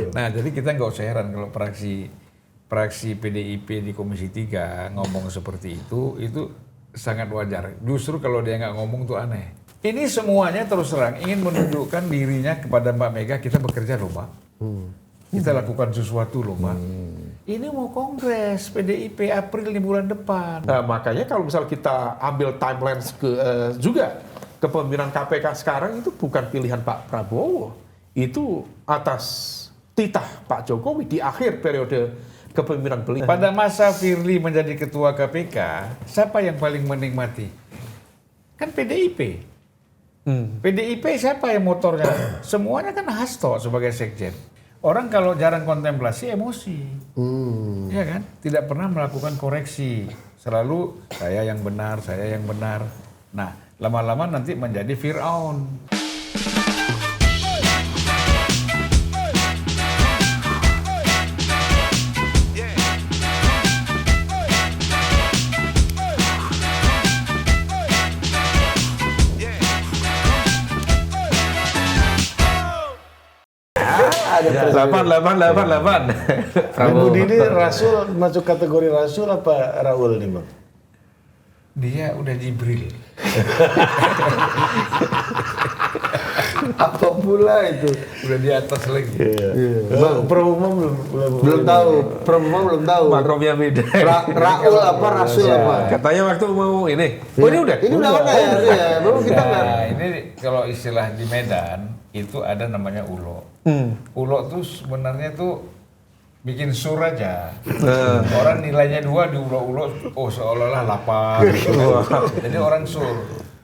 Nah, jadi kita nggak usah heran kalau praksi PDIP di Komisi 3 ngomong seperti itu sangat wajar. Justru kalau dia nggak ngomong tuh aneh. Ini semuanya terus terang ingin menunjukkan dirinya kepada Mbak Mega, kita bekerja loh Mbak. Kita lakukan sesuatu loh Mbak. Ini mau kongres PDIP April di bulan depan. Nah, makanya kalau misal kita ambil timeline juga kepemimpinan KPK sekarang itu bukan pilihan Pak Prabowo, itu atas titah Pak Jokowi di akhir periode kepemimpinan beliau. Pada masa Firly menjadi ketua KPK, siapa yang paling menikmati? Kan PDIP. PDIP siapa yang motornya? Semuanya kan Hasto sebagai sekjen. Orang kalau jarang kontemplasi emosi, ya kan? Tidak pernah melakukan koreksi. Selalu saya yang benar, saya yang benar. Nah, lama-lama nanti menjadi Fir'aun. Ya, 8. Budi ini Rasul masuk kategori Rasul apa Raul nih Bang? Dia udah Jibril. Apa pula itu? Udah di atas lagi. Bang, Prabowo belum tahu. Prabowo belum tahu. Makromnya beda. Raul apa Rasul apa? Katanya waktu mau ini. Oh ini udah? Ini udah ada ya? Belum kita nggak. Nah, ini kalau istilah di Medan itu ada namanya ulo. Ulo tuh sebenarnya tuh bikin sur aja. Orang nilainya 2 di ulo-ulo, oh seolah-olah 8. Gitu kan. Jadi orang sur.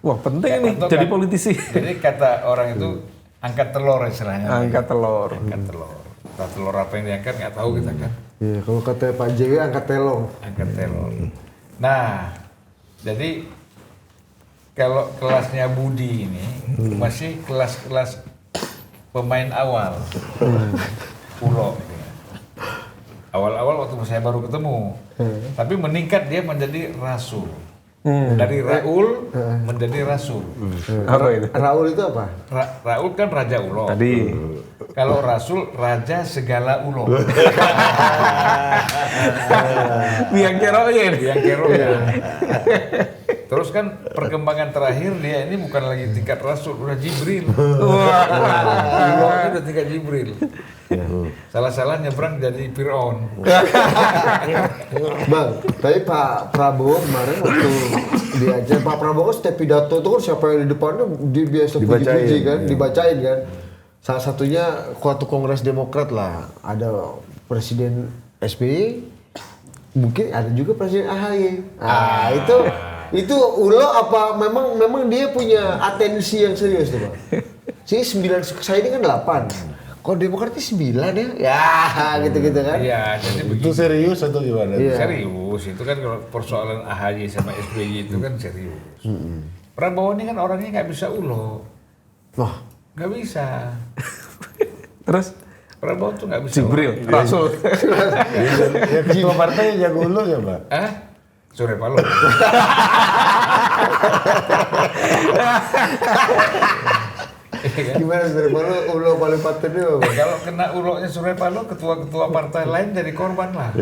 Wah penting nih Atau jadi kan- politisi. Jadi kata orang itu angkat telur istilahnya. Angkat telur. Angkat telur. Nah, telur apa yang diangkat nggak tahu kita kan. Iya, kalau kata Pak JW angkat telong. Angkat telur. Nah, jadi kalau kelasnya Budi ini masih kelas-kelas pemain awal. Ulo. Awal-awal waktu saya baru ketemu. Tapi meningkat dia menjadi Rasul. Dari Raul menjadi Rasul. Apa itu? Raul itu apa? Raul kan Raja Ulo. Tadi. Kalau Rasul Raja segala Ulo. Biang kerokin. Yang keronya. Terus kan perkembangan terakhir dia ini bukan lagi tingkat Rasul, udah Jibril. Ulo udah tingkat Jibril. Salah-salah nyebrang jadi Fir'aun. Bang, tapi Pak Prabowo kemarin waktu diajak, Pak Prabowo kan setiap pidato itu kan siapa yang di depannya dia biasa puji-puji kan, dibacain kan. Salah satunya waktu Kongres Demokrat lah, ada Presiden SBY, mungkin ada juga Presiden AHY. Itu ulo apa memang dia punya atensi yang serius tuh Bang. Sini 9, saya ini kan 8. Kalau Demokrat ini 9 ya? Ya, gitu-gitu kan. Iya, jadi Itu begitu. serius atau gimana? Iya. Serius, itu kan kalau persoalan AHY sama SBY itu kan serius. Prabowo ini kan orangnya nggak bisa ulo. Wah, Nggak bisa. Terus Prabowo tuh nggak bisa. Jibril, Rasul. Ya ketua partai jago ulu ya Pak? Ah? Surya Paloh. gimana sebenarnya ulo paling patutnya Bang? Kalau kena ulonya Surya Paloh, ketua-ketua partai lain jadi korban lah.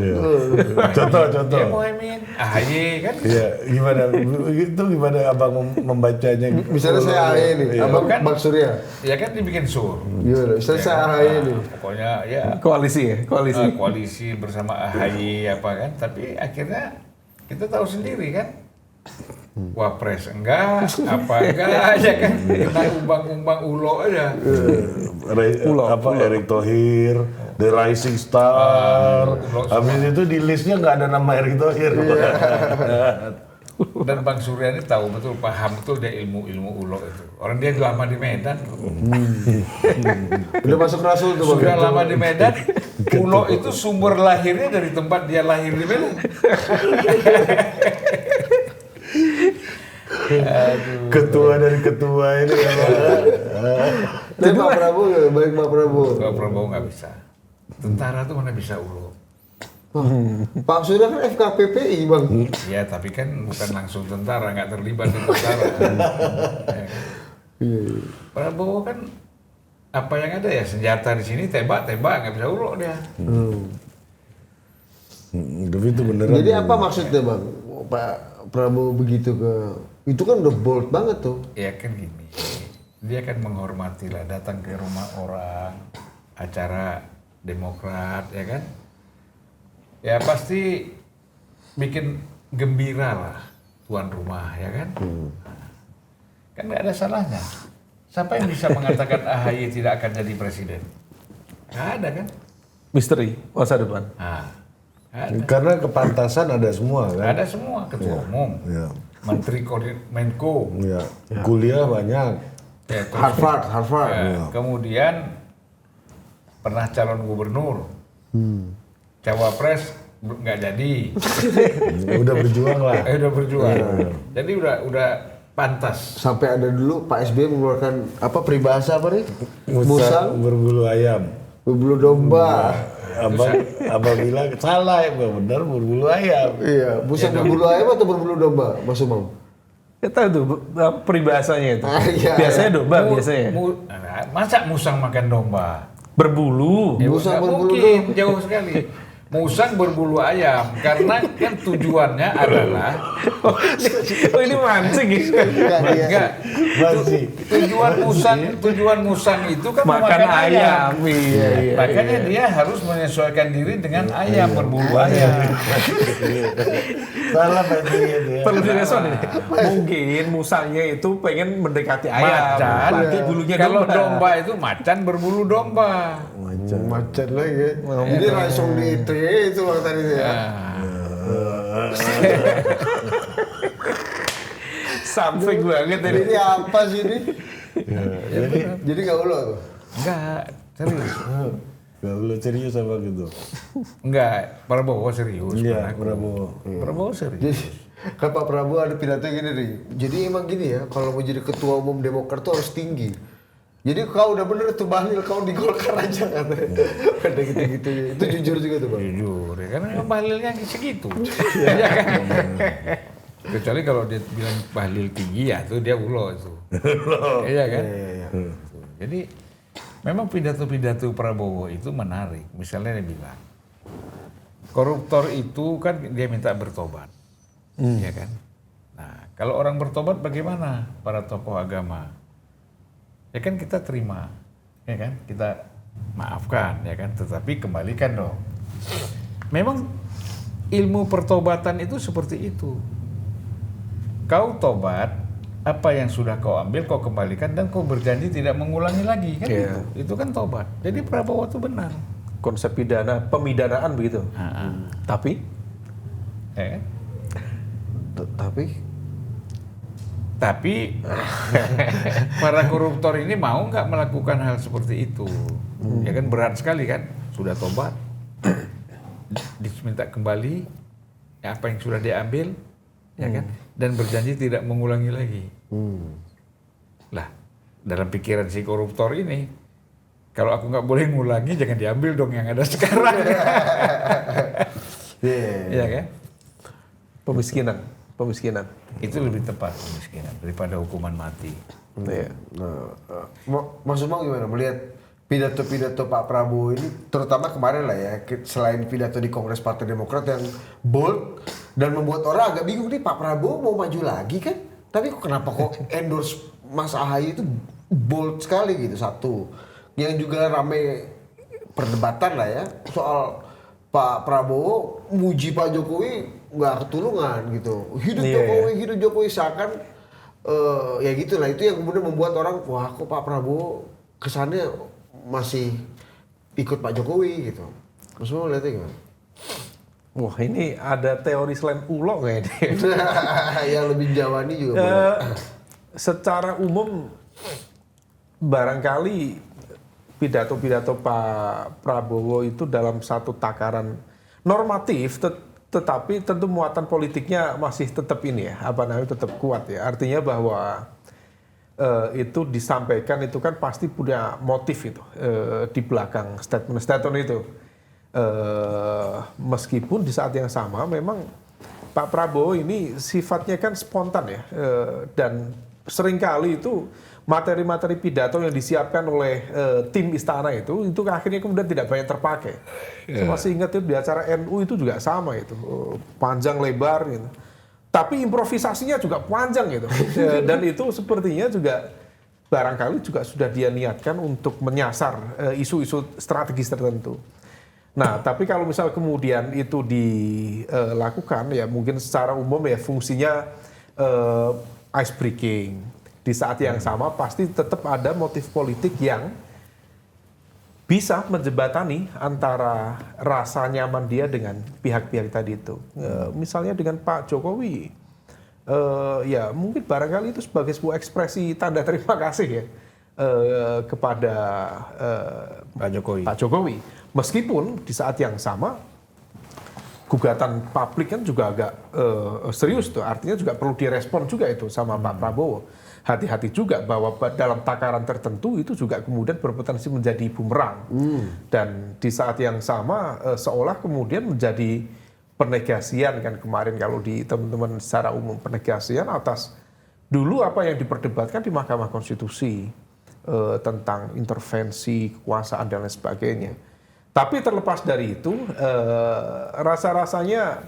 Contoh. Dia Muhaimin, AHY kan. Iya, gimana? Itu gimana abang membacanya? Misalnya saya AHY nih, Iya. Abang Kan? Bang Surya. Ya kan dibikin sur. Gimana? Misalnya saya AHY nih. Pokoknya ya Koalisi ya, koalisi. koalisi bersama AHY apa kan. Tapi akhirnya kita tahu sendiri kan. Wapres enggak, apa enggak aja kan. Kita umbang-umbang ulo aja. Erick Thohir, The Rising Star. Ulo Habis itu di listnya nggak ada nama Erick Thohir. Dan Bang Surya ini tahu betul, paham betul dia ilmu-ilmu ulo itu. Orang dia lama di Medan. Udah masuk Rasul tuh Bang. Sudah lama di Medan, ulo itu sumber lahirnya dari tempat dia lahir di Medan. Ketua dari ketua ini. Tapi Pak Prabowo, baik Pak Prabowo. Kalau Prabowo nggak bisa. Tentara tuh mana bisa ulo. Pak Surya kan FKPPI Bang. Ya tapi kan bukan langsung tentara, nggak terlibat di tentara. Ya. Prabowo kan apa yang ada ya senjata di sini tembak nggak bisa ulok dia. Tapi itu beneran. Jadi apa maksudnya Bang? Pak Prabowo begitu itu kan udah bold banget tuh. Ya kan gini, dia kan menghormati lah, datang ke rumah orang, acara Demokrat, ya kan? Ya pasti bikin gembira lah tuan rumah, ya kan? Kan nggak ada salahnya. Siapa yang bisa mengatakan AHY tidak akan jadi presiden? Nggak ada kan? Misteri masa depan. Nah, nggak ada. Karena kepantasan ada semua kan. Ada semua, ketua umum, Ya. menteri Menko, Ya. Kuliah banyak. ya, terus- Harvard. ya, kemudian pernah calon gubernur, cawapres nggak jadi, Udah berjuang lah. udah berjuang, jadi udah pantas. Sampai ada dulu Pak SBY mengeluarkan apa peribahasa apa nih? Musang berbulu ayam. Berbulu domba. Apabila salah ya benar berbulu ayam. Iya, musang berbulu ayam atau berbulu domba, Mas Umam? Kita tuh peribahasanya itu. Iya, Biasanya domba, Mu- biasanya. Masa musang makan domba? Berbulu. Ya, Musang nggak berbulu mungkin, jauh sekali. Musang berbulu ayam, karena kan tujuannya adalah Oh ini mancing gitu. enggak. Masih. Tujuan musang itu kan Makan memakan ayam. Iya, iya. Makanya dia harus menyesuaikan diri dengan ayam berbulu ayam. Salah berarti ya. Perlu direspon ini. Mungkin musangnya itu pengen mendekati ayam. Macan. Pakai bulunya Kalau domba. domba itu macan berbulu domba. Macan lagi. Ini langsung di itu Bang tadi ya. Sampai banget tadi. Ini apa sih ini? Jadi nggak ulo tuh. Enggak, serius. Gak boleh serius apa gitu. Enggak, Prabowo serius. Iya, Prabowo. Prabowo serius. Jadi kan Pak Prabowo ada pidato gini nih. Jadi emang gini ya, kalau mau jadi ketua umum Demokrat tuh harus tinggi. Jadi kau udah bener tuh Bahlil, kau di Golkar aja katanya. Ada gitu-gitu. Itu jujur juga tuh Bang. Jujur, ya karena Bahlilnya segitu. Ya kan? Kecuali kalau dia bilang Bahlil tinggi ya tuh dia ulo itu. Iya kan? Jadi memang pidato-pidato Prabowo itu menarik. Misalnya dia bilang, koruptor itu kan dia minta bertobat. Iya kan? Nah, kalau orang bertobat bagaimana para tokoh agama? Ya kan kita terima, ya kan? Kita maafkan, ya kan? Tetapi kembalikan dong. Memang ilmu pertobatan itu seperti itu. Kau tobat, apa yang sudah kau ambil kau kembalikan dan kau berjanji tidak mengulangi lagi kan Iya. itu kan tobat. Jadi Prabowo itu benar. Konsep pemidanaan begitu. Tapi Ya kan? Tapi para koruptor ini mau nggak melakukan hal seperti itu? Ya kan berat sekali kan? Sudah tobat, diminta kembali ya apa yang sudah diambil, ya kan? Dan berjanji tidak mengulangi lagi. Lah, dalam pikiran si koruptor ini, kalau aku nggak boleh ngulangi, jangan diambil dong yang ada sekarang. Iya kan? pemiskinan. Itu lebih tepat kemiskinan daripada hukuman mati. Iya. Mas Umam gimana melihat pidato-pidato Pak Prabowo ini, terutama kemarin lah ya, selain pidato di Kongres Partai Demokrat yang bold dan membuat orang agak bingung nih, Pak Prabowo mau maju lagi kan? Tapi kenapa kok endorse Mas AHY itu bold sekali gitu, satu. Yang juga rame perdebatan lah ya, soal Pak Prabowo muji Pak Jokowi nggak ketulungan gitu. Hidup Jokowi seakan ya gitulah, itu yang kemudian membuat orang, wah kok Pak Prabowo kesannya masih ikut Pak Jokowi gitu. Mas Umam lihatnya gimana? Wah ini ada teori selain ulo kayaknya. Yang lebih jawani juga boleh. Secara umum barangkali pidato-pidato Pak Prabowo itu dalam satu takaran normatif, tetapi tentu muatan politiknya masih tetap ini ya, tetap kuat ya. Artinya bahwa itu disampaikan itu kan pasti punya motif itu di belakang statement itu. Meskipun di saat yang sama memang Pak Prabowo ini sifatnya kan spontan ya, dan seringkali itu materi-materi pidato yang disiapkan oleh tim istana itu akhirnya kemudian tidak banyak terpakai. Saya masih ingat itu di acara NU itu juga sama itu, panjang lebar gitu. Tapi improvisasinya juga panjang gitu. Dan itu sepertinya juga barangkali juga sudah dia niatkan untuk menyasar isu-isu strategis tertentu. Nah, tapi kalau misal kemudian itu dilakukan ya mungkin secara umum ya fungsinya ice breaking. Di saat yang sama pasti tetap ada motif politik yang bisa menjembatani antara rasa nyaman dia dengan pihak-pihak tadi itu. Misalnya dengan Pak Jokowi, ya mungkin barangkali itu sebagai sebuah ekspresi tanda terima kasih ya kepada Pak Jokowi. Meskipun di saat yang sama gugatan publik kan juga agak serius tuh, artinya juga perlu direspon juga itu sama Pak Prabowo. Hati-hati juga bahwa dalam takaran tertentu itu juga kemudian berpotensi menjadi bumerang. Dan di saat yang sama seolah kemudian menjadi penegasian kan kemarin kalau di teman-teman secara umum penegasian atas dulu apa yang diperdebatkan di Mahkamah Konstitusi tentang intervensi kekuasaan dan lain sebagainya. Tapi terlepas dari itu rasa-rasanya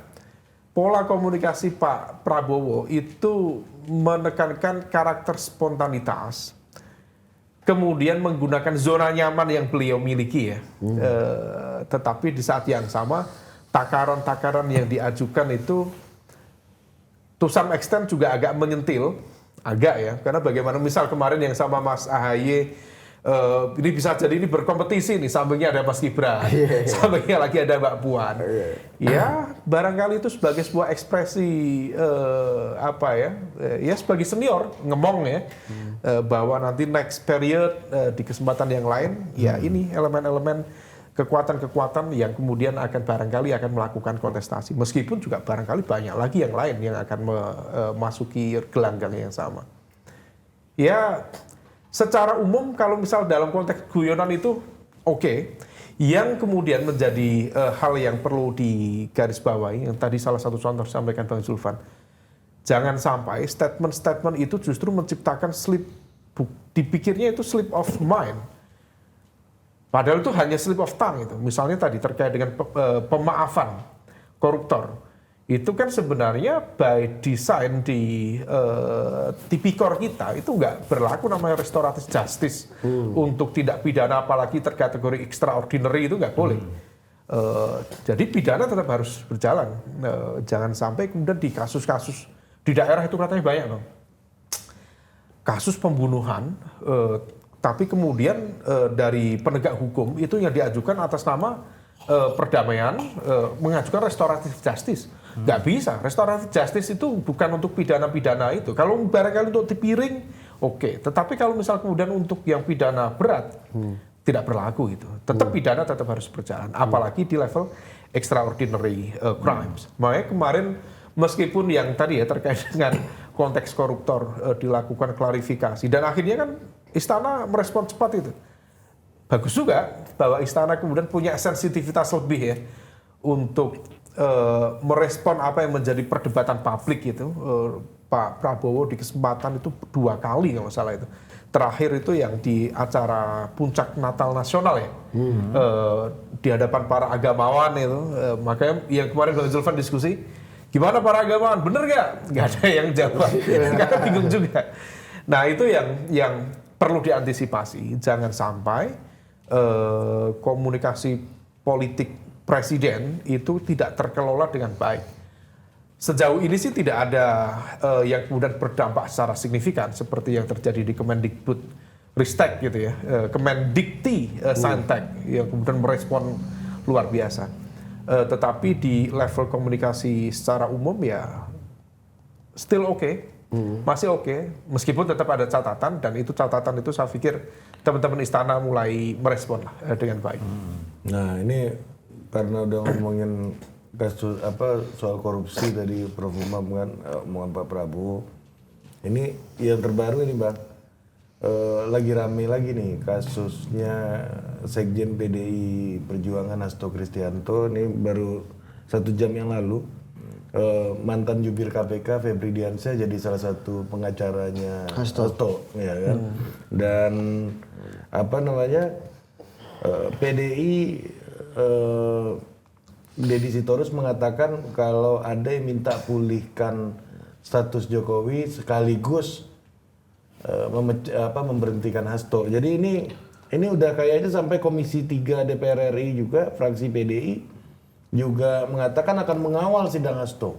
pola komunikasi Pak Prabowo itu menekankan karakter spontanitas, kemudian menggunakan zona nyaman yang beliau miliki ya. Tetapi di saat yang sama takaran-takaran yang diajukan itu to some extent juga agak menyentil, agak ya. Karena bagaimana misal kemarin yang sama Mas AHY, ini bisa jadi ini berkompetisi nih, sampingnya ada Mas Gibran, sampingnya lagi ada Mbak Puan. Ya, barangkali itu sebagai sebuah ekspresi ya sebagai senior ngomong ya, bahwa nanti next period di kesempatan yang lain, ya ini elemen-elemen kekuatan-kekuatan yang kemudian akan barangkali akan melakukan kontestasi. Meskipun juga barangkali banyak lagi yang lain yang akan memasuki gelanggang yang sama. Ya, secara umum kalau misal dalam konteks guyonan itu oke. Yang kemudian menjadi hal yang perlu digarisbawahi, yang tadi salah satu contoh disampaikan Bang Zulfan, jangan sampai statement-statement itu justru menciptakan dipikirnya itu slip of mind. Padahal itu hanya slip of tongue itu. Misalnya tadi terkait dengan pemaafan koruptor. Itu kan sebenarnya by design di tipikor kita itu nggak berlaku namanya restoratif justice untuk tindak pidana apalagi terkategori extraordinary itu nggak boleh. Jadi pidana tetap harus berjalan. Jangan sampai kemudian di kasus-kasus di daerah itu katanya banyak dong. Kasus pembunuhan, tapi kemudian dari penegak hukum itu yang diajukan atas nama perdamaian mengajukan restoratif justice. Nggak bisa, restoratif justice itu bukan untuk pidana-pidana itu. Kalau barangkali untuk dipiring, oke. Tetapi kalau misal kemudian untuk yang pidana berat, tidak berlaku itu. Tetap pidana tetap harus berjalan. Apalagi di level extraordinary crimes. Makanya kemarin meskipun yang tadi ya terkait dengan konteks koruptor dilakukan klarifikasi. Dan akhirnya kan Istana merespon cepat itu. Bagus juga bahwa Istana kemudian punya sensitivitas lebih ya untuk merespon apa yang menjadi perdebatan publik itu. Pak Prabowo di kesempatan itu 2 kali kalau salah itu. Terakhir itu yang di acara puncak Natal Nasional ya. Di hadapan para agamawan itu. Makanya yang kemarin Bang Zulfan diskusi, gimana para agamawan? Bener gak? Gak ada yang jawab. Karena bingung juga. Nah itu yang perlu diantisipasi. Jangan sampai komunikasi politik presiden itu tidak terkelola dengan baik. Sejauh ini sih tidak ada yang kemudian berdampak secara signifikan seperti yang terjadi di Kemendikbud Ristek gitu ya, Kemendikti Saintek yang kemudian merespon luar biasa. Tetapi di level komunikasi secara umum ya still oke. Masih oke, meskipun tetap ada catatan dan itu catatan itu saya pikir teman-teman Istana mulai merespon lah dengan baik. Nah ini karena udah ngomongin kasus soal korupsi tadi Prof. Umam kan omongan Pak Prabowo. Ini yang terbaru ini Bang, lagi rame lagi nih kasusnya Sekjen PDI Perjuangan Hasto Kristianto. Ini baru 1 jam yang lalu mantan jubir KPK Febri Diansyah jadi salah satu pengacaranya Hasto, ya kan. Dan apa namanya PDI Deddy Sitorus mengatakan kalau ada yang minta pulihkan status Jokowi sekaligus memberhentikan Hasto. Jadi ini udah kayaknya sampai Komisi 3 DPR RI juga, fraksi PDI juga mengatakan akan mengawal sidang Hasto.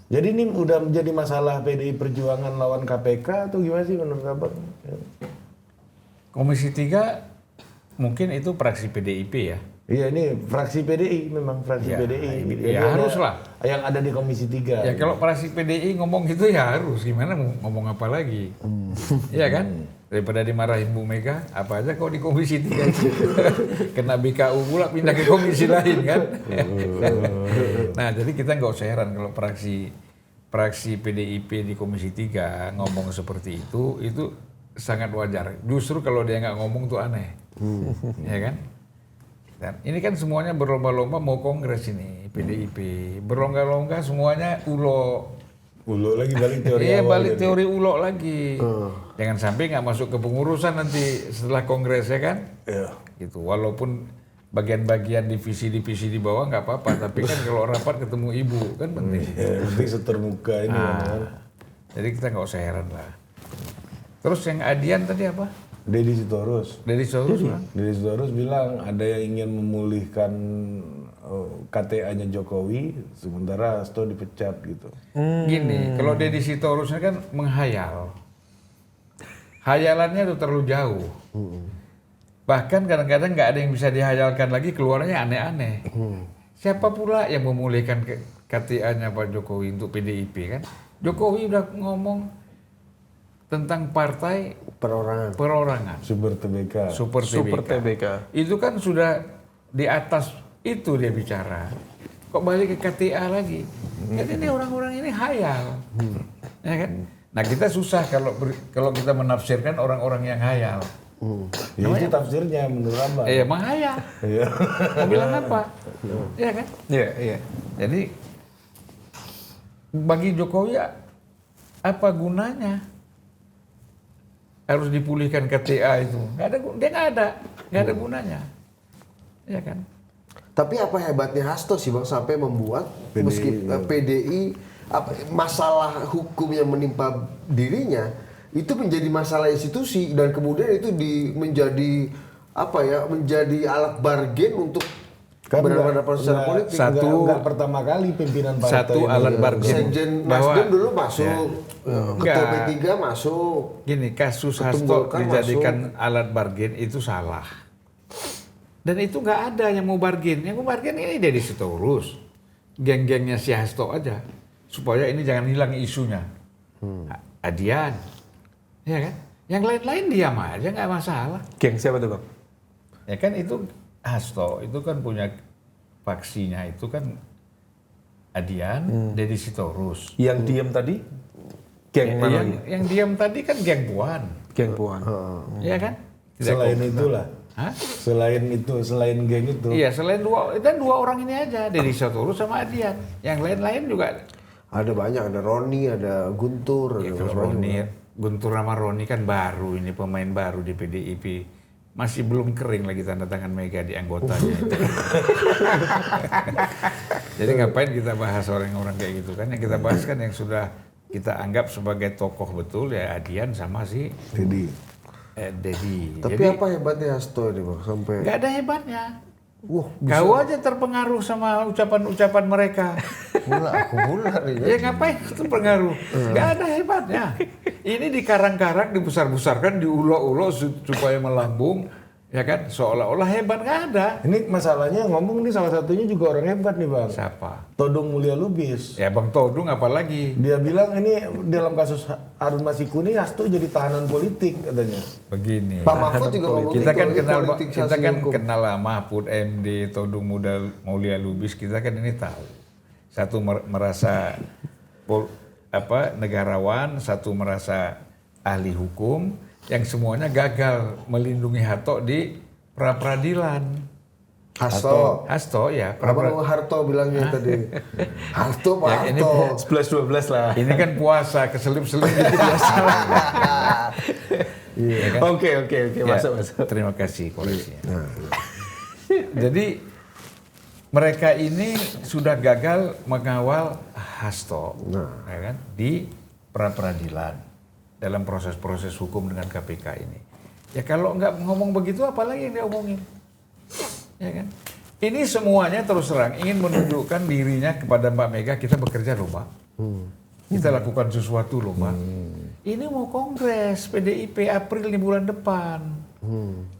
Jadi ini udah menjadi masalah PDI Perjuangan lawan KPK atau gimana sih menurut Abang? Komisi 3 mungkin itu fraksi PDIP ya. Iya, ini fraksi PDI, memang fraksi Ya, PDI. ya Jadi haruslah. yang ada di Komisi 3. Ya kalau fraksi PDI ngomong gitu ya harus, gimana mau ngomong apa lagi? Iya kan? Daripada dimarahin Bu Mega, apa aja kau di Komisi 3 kena BKU pula pindah ke komisi lain kan? Nah jadi kita nggak usah heran kalau fraksi PDIP di Komisi 3 ngomong seperti itu sangat wajar. Justru kalau dia nggak ngomong tuh aneh, ya kan? Dan ini kan semuanya berlomba-lomba mau kongres ini PDIP, berlomba-lomba semuanya ulo. Ulo lagi balik teori Iya awal balik jadi. teori ulo lagi. Jangan sampai nggak masuk ke pengurusan nanti setelah kongres ya kan? Iya. Gitu. Walaupun bagian-bagian divisi-divisi di bawah nggak apa-apa, tapi kan kalau rapat ketemu ibu kan penting. Ya, penting seterbuka ini kan. Jadi kita nggak usah heran lah. Terus yang Adian tadi apa? Deddy Sitorus. Dari Saurus kan? Deddy Sitorus bilang ada yang ingin memulihkan KTA-nya Jokowi, sementara Hasto dipecat gitu. Gini, kalau Deddy Sitorus ini kan menghayal. Hayalannya tuh terlalu jauh. Bahkan kadang-kadang nggak ada yang bisa dihayalkan lagi, keluarnya aneh-aneh. Siapa pula yang memulihkan KTA-nya Pak Jokowi untuk PDIP kan? Jokowi udah ngomong tentang partai perorangan. Super TBK. Super TBK. Itu kan sudah di atas itu dia bicara. Kok balik ke KTA lagi? Jadi ini orang-orang ini hayal. Ya kan? Nah kita susah kalau kita menafsirkan orang-orang yang hayal. Ya, itu tafsirnya menurut Abang. Menghayal. Iya. Mau bilang apa? Iya kan? Iya. Jadi bagi Jokowi apa gunanya harus dipulihkan KTA itu? Dia nggak ada gunanya, ya kan? Tapi apa hebatnya Hasto sih Bang sampai membuat meski PDI masalah hukum yang menimpa dirinya itu menjadi masalah institusi dan kemudian itu menjadi alat bargain untuk berhadapan secara politik. Enggak pertama kali pimpinan partai. Satu alat bargain. Sekjen Nasdem dulu masuk, ketua P3 masuk. Gini, kasus Hasto dijadikan alat bargain itu salah. Dan itu nggak ada yang mau bargain. Yang mau bargain ini Deddy Sitorus, geng-gengnya si Hasto aja, supaya ini jangan hilang isunya. Adian, ya kan? Yang lain-lain diam aja nggak masalah. Geng siapa tuh Bang? Ya kan itu Hasto itu kan punya faksinya itu kan Adian, Deddy Sitorus. Yang diam tadi? Geng mana? Yang diam tadi kan geng Puan. Geng Puan. Iya kan? Selain itulah. Hah? Selain geng itu. Iya, selain dua orang ini aja, Deddy Sitorus sama Adian. Yang lain-lain juga. Ada banyak, ada Roni, ada Guntur. Ya, ada kalau macam-macam. Guntur sama Roni kan baru, ini pemain baru di PDIP. Masih belum kering lagi tanda tangan Mega di anggotanya itu. Jadi ngapain kita bahas orang-orang kayak gitu kan? Yang kita bahas kan yang sudah kita anggap sebagai tokoh betul ya Adian sama si Deddy. Tapi jadi, apa hebatnya Hasto ini Bang sampai? nggak ada hebatnya. Wah, Kau aja terpengaruh sama ucapan-ucapan mereka. aku pula nih. Ya ngapain itu pengaruh? Nggak ada hebatnya. Ini dikarang-karang, dibesar-besarkan, diulok-ulok supaya melambung. Ya kan? Seolah-olah hebat, nggak ada. Ini masalahnya ngomong nih salah satunya juga orang hebat nih Bang. Siapa? Todung Mulya Lubis. Ya Bang Todung apalagi. Dia bilang ini dalam kasus Harun Masiku ini Hasto jadi tahanan politik katanya. Begini. Pak Mahfud juga ngomong Kita kan gitu, kenal politisasi hukum. Mahfud MD, Todung Mulya Lubis, kita kan ini tahu. Satu merasa negarawan, satu merasa ahli hukum, yang semuanya gagal melindungi Hasto di pra-peradilan. Hasto ya. Kenapa kamu Harto bilangnya tadi? Harto Pak Ya, ini Harto. 11-12 lah. Ini kan puasa, keselip-selip gitu biasa. Ya kan? Oke, Ya, masuk. terima kasih koreksinya. Jadi mereka ini sudah gagal mengawal Hasto, ya kan, di pra-peradilan dalam proses-proses hukum dengan KPK ini. Ya kalau nggak ngomong begitu, apalagi yang dia omongin, ya kan? Ini semuanya terus terang ingin menunjukkan dirinya kepada Mbak Mega, kita bekerja loh Mbak. Kita lakukan sesuatu loh Mbak. Ini mau kongres PDIP April di bulan depan.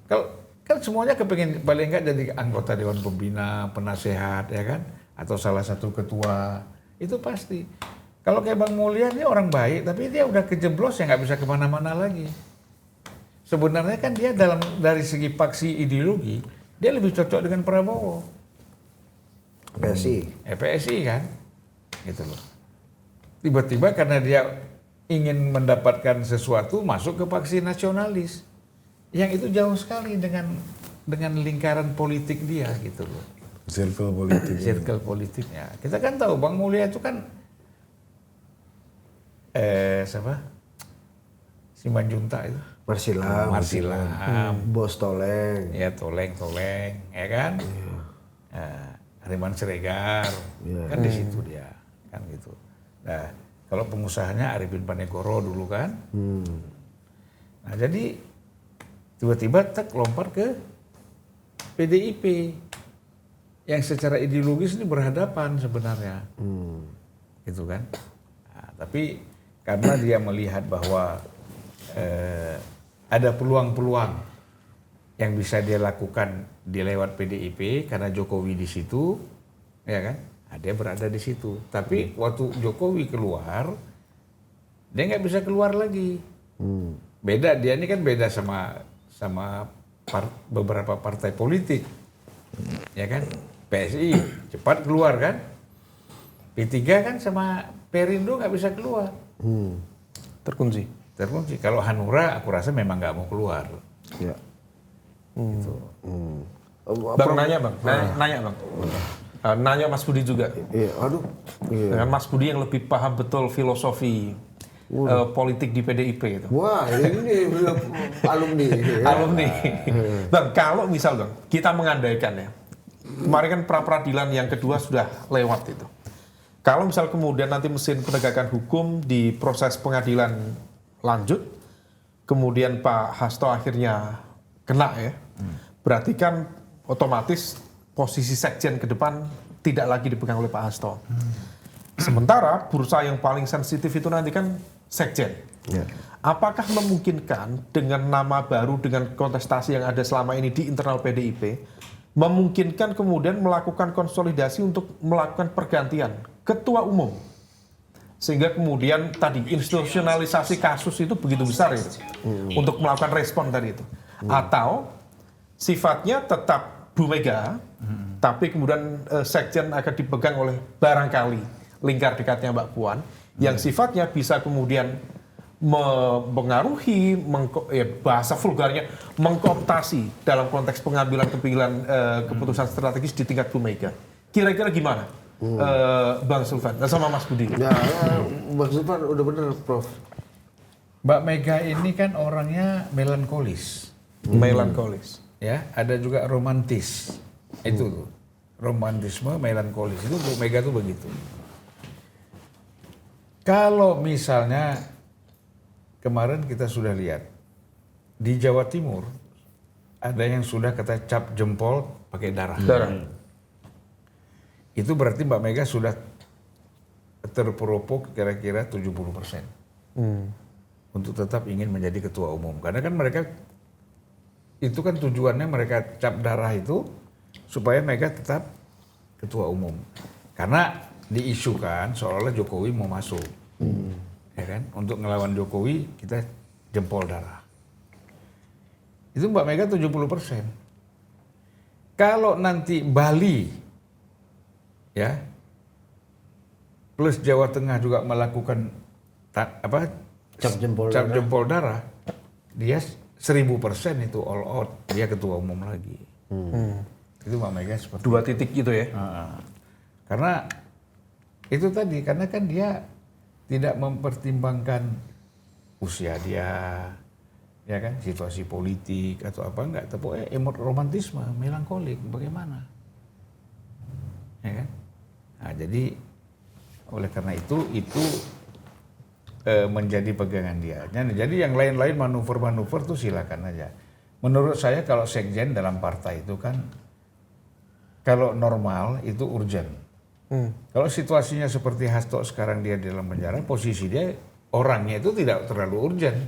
Kalau kan semuanya kepengen paling nggak jadi anggota Dewan Pembina, penasehat ya kan, atau salah satu ketua, itu pasti. Kalau kayak Bang Mulya dia orang baik, tapi dia udah kejeblos ya nggak bisa kemana-mana lagi. Sebenarnya kan dia dari segi faksi ideologi dia lebih cocok dengan Prabowo. PSI kan, gitu loh. Tiba-tiba karena dia ingin mendapatkan sesuatu masuk ke faksi nasionalis. Yang itu jauh sekali dengan lingkaran politik dia gitu loh. Circle politik. Circle politiknya. Kita kan tahu Bang Mulya itu kan siapa? Simanjuntak itu. Marsilam. Bos Toleng. Ya Toleng, ya kan? Hariman Siregar, kan di situ dia, kan gitu. Nah, kalau pengusahanya Arifin Panegoro dulu kan. Nah, jadi tiba-tiba lompat ke PDIP yang secara ideologis ini berhadapan sebenarnya, gitu kan. Nah, tapi karena dia melihat bahwa ada peluang-peluang yang bisa dia lakukan di lewat PDIP karena Jokowi di situ, ya kan? Nah, dia berada di situ. Tapi waktu Jokowi keluar, dia nggak bisa keluar lagi. Beda dia ini kan beda sama beberapa partai politik, ya kan? PSI cepat keluar kan? P3 kan sama Perindo nggak bisa keluar. Terkunci. Kalau Hanura, aku rasa memang nggak mau keluar. Ya. Gitu. Bang nanya bang. Nanya Mas Budi juga. Iya, aduh. Iya. Dengan Mas Budi yang lebih paham betul filosofi politik di PDIP itu. Wah, ini alumni. Alumni. Bang, kalau misal bang, kita mengandaikan ya, kemarin kan pra-peradilan yang kedua sudah lewat itu. Kalau misal kemudian nanti mesin penegakan hukum di proses pengadilan lanjut, kemudian Pak Hasto akhirnya kena ya, berarti kan otomatis posisi sekjen ke depan tidak lagi dipegang oleh Pak Hasto. Sementara bursa yang paling sensitif itu nanti kan sekjen. Ya. Apakah memungkinkan dengan nama baru, dengan kontestasi yang ada selama ini di internal PDIP, memungkinkan kemudian melakukan konsolidasi untuk melakukan pergantian ketua umum? Sehingga kemudian tadi institusionalisasi kasus itu begitu besar itu untuk melakukan respon tadi itu. Atau sifatnya tetap Bu Mega, tapi kemudian sekjen akan dipegang oleh barangkali lingkar dekatnya Mbak Puan, yang sifatnya bisa kemudian mempengaruhi, bahasa vulgarnya, mengkooptasi dalam konteks pengambilan keputusan strategis di tingkat Bu Mega. Kira-kira gimana? Bang Sulvan sama Mas Budi. Ya, Bang Sulvan udah bener, Prof. Mbak Mega ini kan orangnya melankolis. Melankolis. Ya, ada juga romantis. Itu tuh. Romantisme, melankolis itu Bu Mega tuh begitu. Kalau misalnya kemarin kita sudah lihat di Jawa Timur ada yang sudah kata cap jempol pakai darah. Itu berarti Mbak Mega sudah terprovok kira-kira 70% untuk tetap ingin menjadi ketua umum. Karena kan mereka itu kan tujuannya mereka cap darah itu supaya Mega tetap ketua umum. Karena diisukan seolah-olah Jokowi mau masuk, ya kan? Untuk ngelawan Jokowi kita jempol darah. Itu Mbak Mega 70%. Kalau nanti Bali ya, plus Jawa Tengah juga melakukan cap jempol darah, dia 1000% itu all out, dia ketua umum lagi. Itu Mbak Mega seperti 2 titik gitu ya. karena itu tadi, karena kan dia tidak mempertimbangkan usia dia, ya kan, situasi politik atau apa enggak, tapi romantisme, melankolik, bagaimana, ya kan? Nah, jadi oleh karena itu menjadi pegangan dia. Jadi yang lain-lain manuver-manuver tuh silakan aja. Menurut saya kalau sekjen dalam partai itu kan kalau normal itu urgent. Kalau situasinya seperti Hasto sekarang dia di dalam penjara, posisi dia orangnya itu tidak terlalu urgent,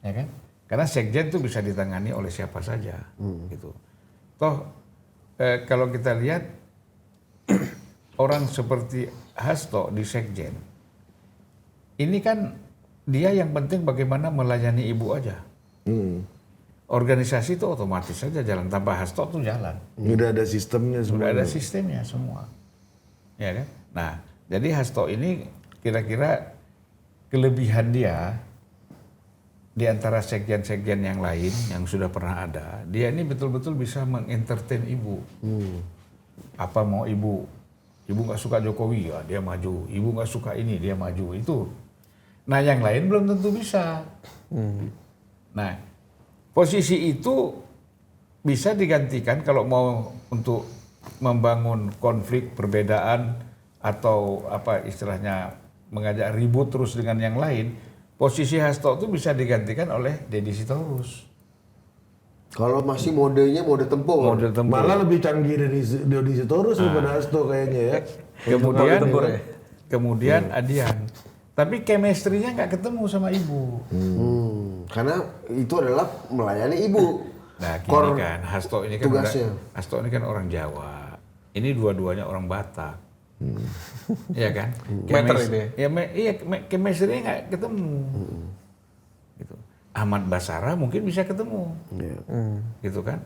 ya kan? Karena sekjen itu bisa ditangani oleh siapa saja, gitu. Toh kalau kita lihat orang seperti Hasto di sekjen, ini kan dia yang penting bagaimana melayani ibu aja. Organisasi itu otomatis saja jalan, tanpa Hasto tuh jalan. Udah ada sistemnya semua. Sudah ada sistemnya semua. Ya kan? Nah, jadi Hasto ini kira-kira kelebihan dia di antara sekjen-sekjen yang lain yang sudah pernah ada, dia ini betul-betul bisa mengentertain ibu. Apa mau ibu nggak suka Jokowi, ya dia maju. Ibu nggak suka ini, dia maju. Itu. Nah, yang lain belum tentu bisa. Nah, posisi itu bisa digantikan kalau mau untuk membangun konflik, perbedaan, atau apa istilahnya mengajak ribut terus dengan yang lain, posisi Hasto itu bisa digantikan oleh Deddy Sitorus. Kalau masih modenya mode tempur. Model tempur. Malah lebih canggih dari Deddy Sitorus daripada Hasto kayaknya ya. Kemudian Adian. Tapi chemistry-nya nggak ketemu sama ibu. Karena itu adalah melayani ibu. Nah, gini kan, Hasto ini kan tugasnya. Hasto ini kan orang Jawa. Ini dua-duanya orang Batak. Iya kan? Meter ini. Iya, chemistry-nya nggak ketemu. Gitu. Ahmad Basara mungkin bisa ketemu. Gitu kan?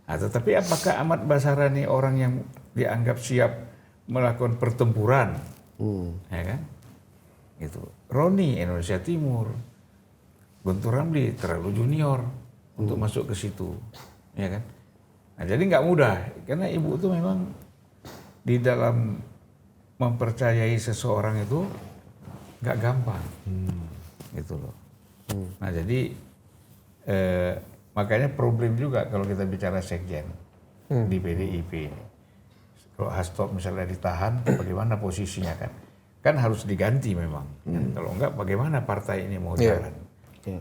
Nah, tetapi apakah Ahmad Basara ini orang yang dianggap siap melakukan pertempuran? Ya kan? Gitu. Roni Indonesia Timur, Guntur Ramli terlalu junior untuk masuk ke situ, ya kan? Nah, jadi nggak mudah karena ibu itu memang di dalam mempercayai seseorang itu nggak gampang, gitu loh. Nah, jadi makanya problem juga kalau kita bicara sekjen di PDIP ini. Kalau Hasto misalnya ditahan, bagaimana posisinya kan? Kan harus diganti memang. Kalau enggak, bagaimana partai ini mau jalan?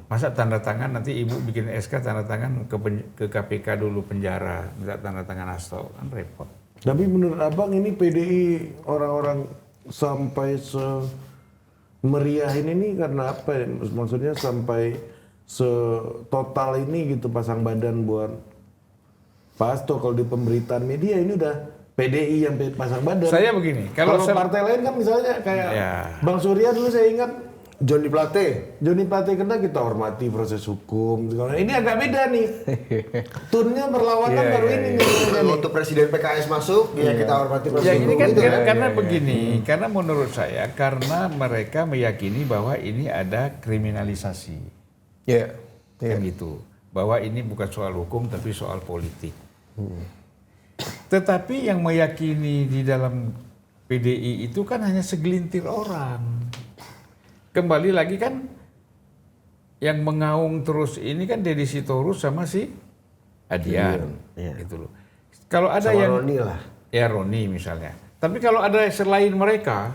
Masa tanda tangan nanti ibu bikin SK tanda tangan ke KPK dulu penjara, minta tanda tangan Hasto, kan repot. Tapi menurut abang ini PDI orang-orang sampai semeriah ini karena apa ya? Maksudnya sampai setotal ini gitu pasang badan buat Pak Hasto. Kalau di pemberitaan media ini udah PDI yang pasang badan. Saya begini, kalau partai lain kan misalnya kayak Bang Surya dulu saya ingat Johnny Plate kena kita hormati proses hukum. Ini agak beda nih. Tunnya perlawanan baru ini nih. untuk presiden PKS masuk, ya kita hormati proses ya ini hukum kan itu karena begini, karena menurut saya karena mereka meyakini bahwa ini ada kriminalisasi. Kan gitu. Bahwa ini bukan soal hukum tapi soal politik. Tetapi yang meyakini di dalam PDI itu kan hanya segelintir orang. Kembali lagi kan yang mengaung terus ini kan Deddy Sitorus sama si Adian. Gitu loh. Kalau ada sama yang Roni lah. Ya Roni misalnya. Tapi kalau ada selain mereka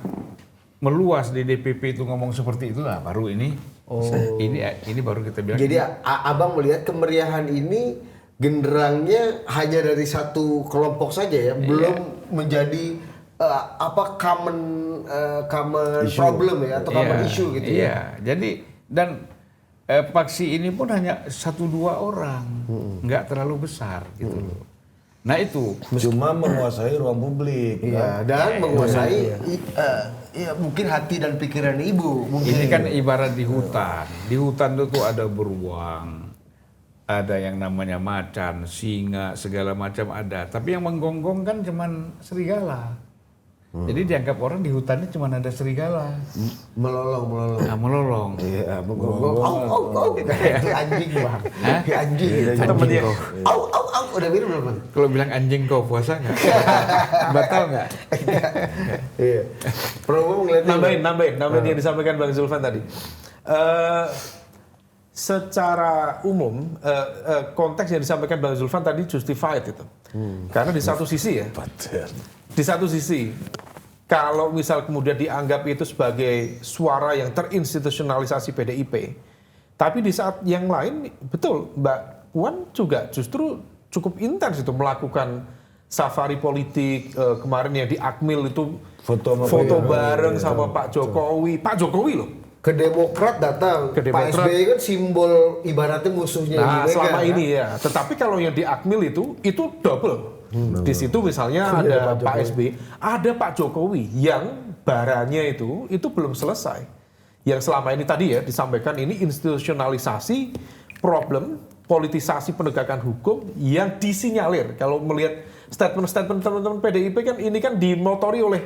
meluas di DPP itu ngomong seperti itu, nah baru ini baru kita bilang. Jadi abang melihat kemeriahan ini genderangnya hanya dari satu kelompok saja ya, belum menjadi common problem ya atau common issue gitu ya. Iya, jadi dan faksi ini pun hanya 1-2 orang, nggak terlalu besar gitu loh. Nah itu cuma menguasai ruang publik. Iya, dan menguasai mungkin hati dan pikiran ibu. Mungkin. Ini kan ibarat di hutan. Di hutan itu ada beruang, ada yang namanya macan, singa, segala macam ada. Tapi yang menggonggong kan cuman serigala. Jadi dianggap orang di hutannya cuma ada serigala. Melolong. Nah, melolong. Iya, menggonggong. Au. Kayak anjing bang. Kayak anjing. Temen dia. Au. Udah minum belum? Bang? Kalau bilang anjing kau puasa nggak? Batal nggak? Iya. Prabowo ngeliatnya Nambahin yang disampaikan Bang Zulfan tadi. Secara umum konteks yang disampaikan Bang Zulfan tadi justified itu. Karena di satu sisi ya. Di satu sisi kalau misal kemudian dianggap itu sebagai suara yang terinstitusionalisasi PDIP, tapi di saat yang lain betul Mbak Puan juga justru cukup intens itu melakukan safari politik kemarin yang di Akmil itu foto bareng sama Pak Jokowi loh. ke Demokrat datang. Ke Demokrat. Pak SBY kan simbol ibaratnya musuhnya Nah, Ibu Mega, selama kan? ini ya. Tetapi kalau yang di Akmil itu double. Di situ misalnya ada Pak SBY, ada Pak Jokowi yang baranya itu belum selesai. Yang selama ini tadi ya disampaikan ini institusionalisasi problem politisasi penegakan hukum yang disinyalir. Kalau melihat statement-statement teman-teman PDIP kan ini kan dimotori oleh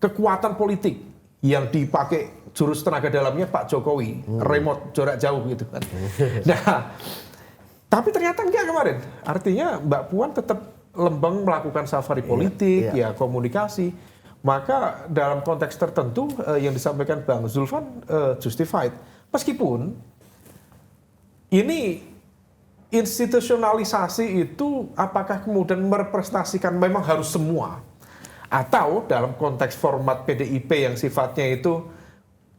kekuatan politik yang dipakai jurus tenaga dalamnya Pak Jokowi, remote jarak jauh gitu kan. Nah, tapi ternyata enggak kemarin. Artinya Mbak Puan tetap lembang melakukan safari politik, ya komunikasi. Maka dalam konteks tertentu yang disampaikan Bang Zulfan justified. Meskipun ini institusionalisasi itu apakah kemudian merepresentasikan memang harus semua? Atau dalam konteks format PDIP yang sifatnya itu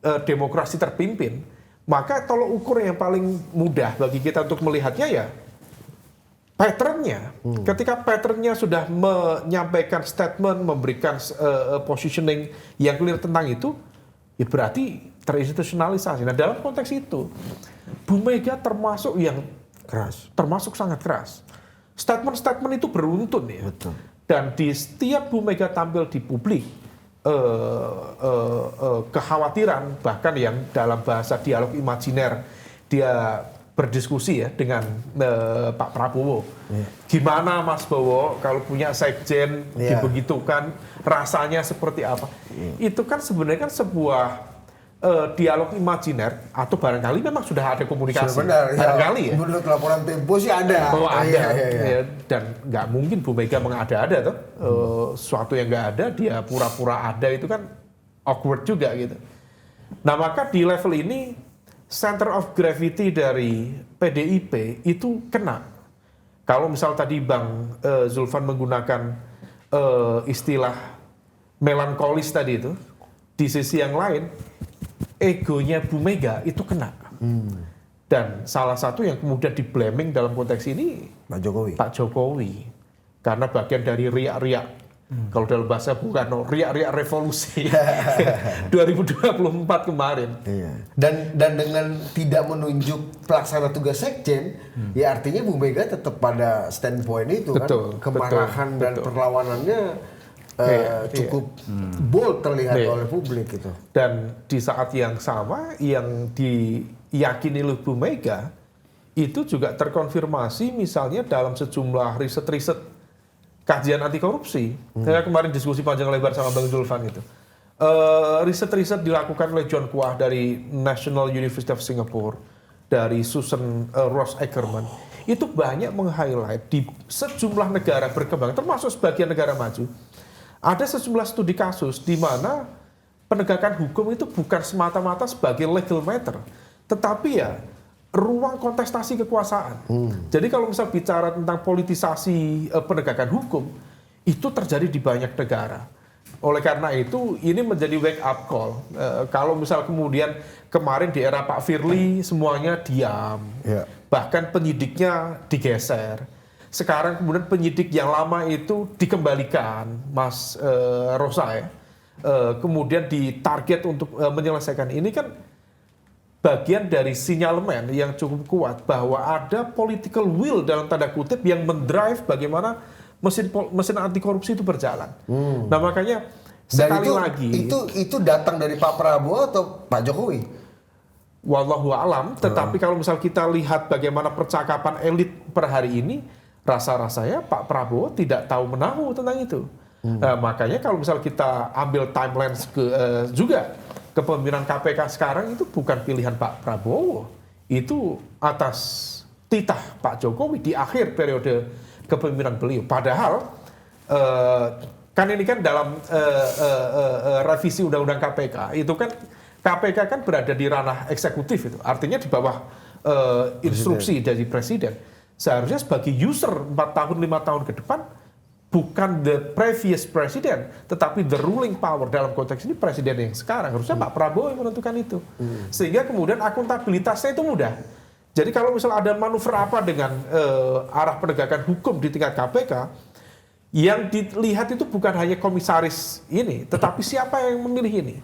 demokrasi terpimpin, maka tolok ukur yang paling mudah bagi kita untuk melihatnya ya patternnya. Ketika patternnya sudah menyampaikan statement, memberikan positioning yang clear tentang itu, ya berarti terinstitusionalisasi. Nah dalam konteks itu, Bu Mega termasuk yang keras, termasuk sangat keras. Statement-statement itu beruntun ya. Betul. Dan di setiap Bu Mega tampil di publik, kekhawatiran bahkan yang dalam bahasa dialog imajiner dia berdiskusi ya dengan Pak Prabowo. Gimana Mas Bowo kalau punya sekjen dibegitukan rasanya seperti apa? Itu kan sebenarnya kan sebuah dialog imajiner atau barangkali memang sudah ada komunikasi. Sebenarnya Barangkali ya. Menurut laporan Tempo sih ada. Oh ada, Iya. Ya, dan nggak mungkin Bu Mega mengada-ada tuh. Sesuatu yang nggak ada dia pura-pura ada itu kan awkward juga gitu. Nah maka di level ini center of gravity dari PDIP itu kena. Kalau misal tadi Bang Zulfan menggunakan istilah melankolis tadi itu, di sisi yang lain egonya Bu Mega itu kena. Dan salah satu yang kemudian di-blaming dalam konteks ini Pak Jokowi. Karena bagian dari riak-riak. Kalau dalam bahasa Bung Karno, riak-riak revolusi 2024 kemarin. Iya. Dan dengan tidak menunjuk pelaksana tugas sekjen, ya artinya Bu Mega tetap pada standpoint itu Betul, kan. Kemarahan betul, dan betul. perlawanannya cukup bold terlihat oleh publik itu. Dan di saat yang sama yang diyakini oleh Bu Mega itu juga terkonfirmasi misalnya dalam sejumlah riset-riset kajian anti korupsi. Saya kemarin diskusi panjang lebar sama Bang Zulfan itu. Riset-riset dilakukan oleh John Kwah dari National University of Singapore, dari Susan Ross Ackerman. Itu banyak meng-highlight di sejumlah negara berkembang, termasuk sebagian negara maju. Ada sejumlah studi kasus di mana penegakan hukum itu bukan semata-mata sebagai legal matter, tetapi ya ruang kontestasi kekuasaan. Jadi kalau misal bicara tentang politisasi penegakan hukum, itu terjadi di banyak negara. Oleh karena itu, ini menjadi wake up call. Kalau misal kemudian kemarin di era Pak Firly semuanya diam, bahkan penyidiknya digeser. Sekarang kemudian penyidik yang lama itu dikembalikan, Mas Rosa ya. Kemudian ditarget untuk menyelesaikan ini kan bagian dari sinyalemen yang cukup kuat bahwa ada political will dalam tanda kutip yang mendrive bagaimana mesin anti korupsi itu berjalan. Nah makanya sekali lagi itu datang dari Pak Prabowo atau Pak Jokowi? Wallahu alam. Tetapi kalau misal kita lihat bagaimana percakapan elit per hari ini, rasa-rasanya Pak Prabowo tidak tahu menahu tentang itu. Nah, makanya kalau misal kita ambil timeline juga kepemimpinan KPK sekarang itu bukan pilihan Pak Prabowo, itu atas titah Pak Jokowi di akhir periode kepemimpinan beliau. Padahal kan ini kan dalam revisi undang-undang KPK itu kan KPK kan berada di ranah eksekutif itu, artinya di bawah instruksi dari presiden. Seharusnya sebagai user 4 tahun 5 tahun ke depan bukan the previous president, tetapi the ruling power dalam konteks ini presiden yang sekarang. Harusnya Pak Prabowo yang menentukan itu. Sehingga kemudian akuntabilitasnya itu mudah. Jadi kalau misal ada manuver apa dengan arah penegakan hukum di tingkat KPK, yang dilihat itu bukan hanya komisaris ini, tetapi siapa yang memilih ini.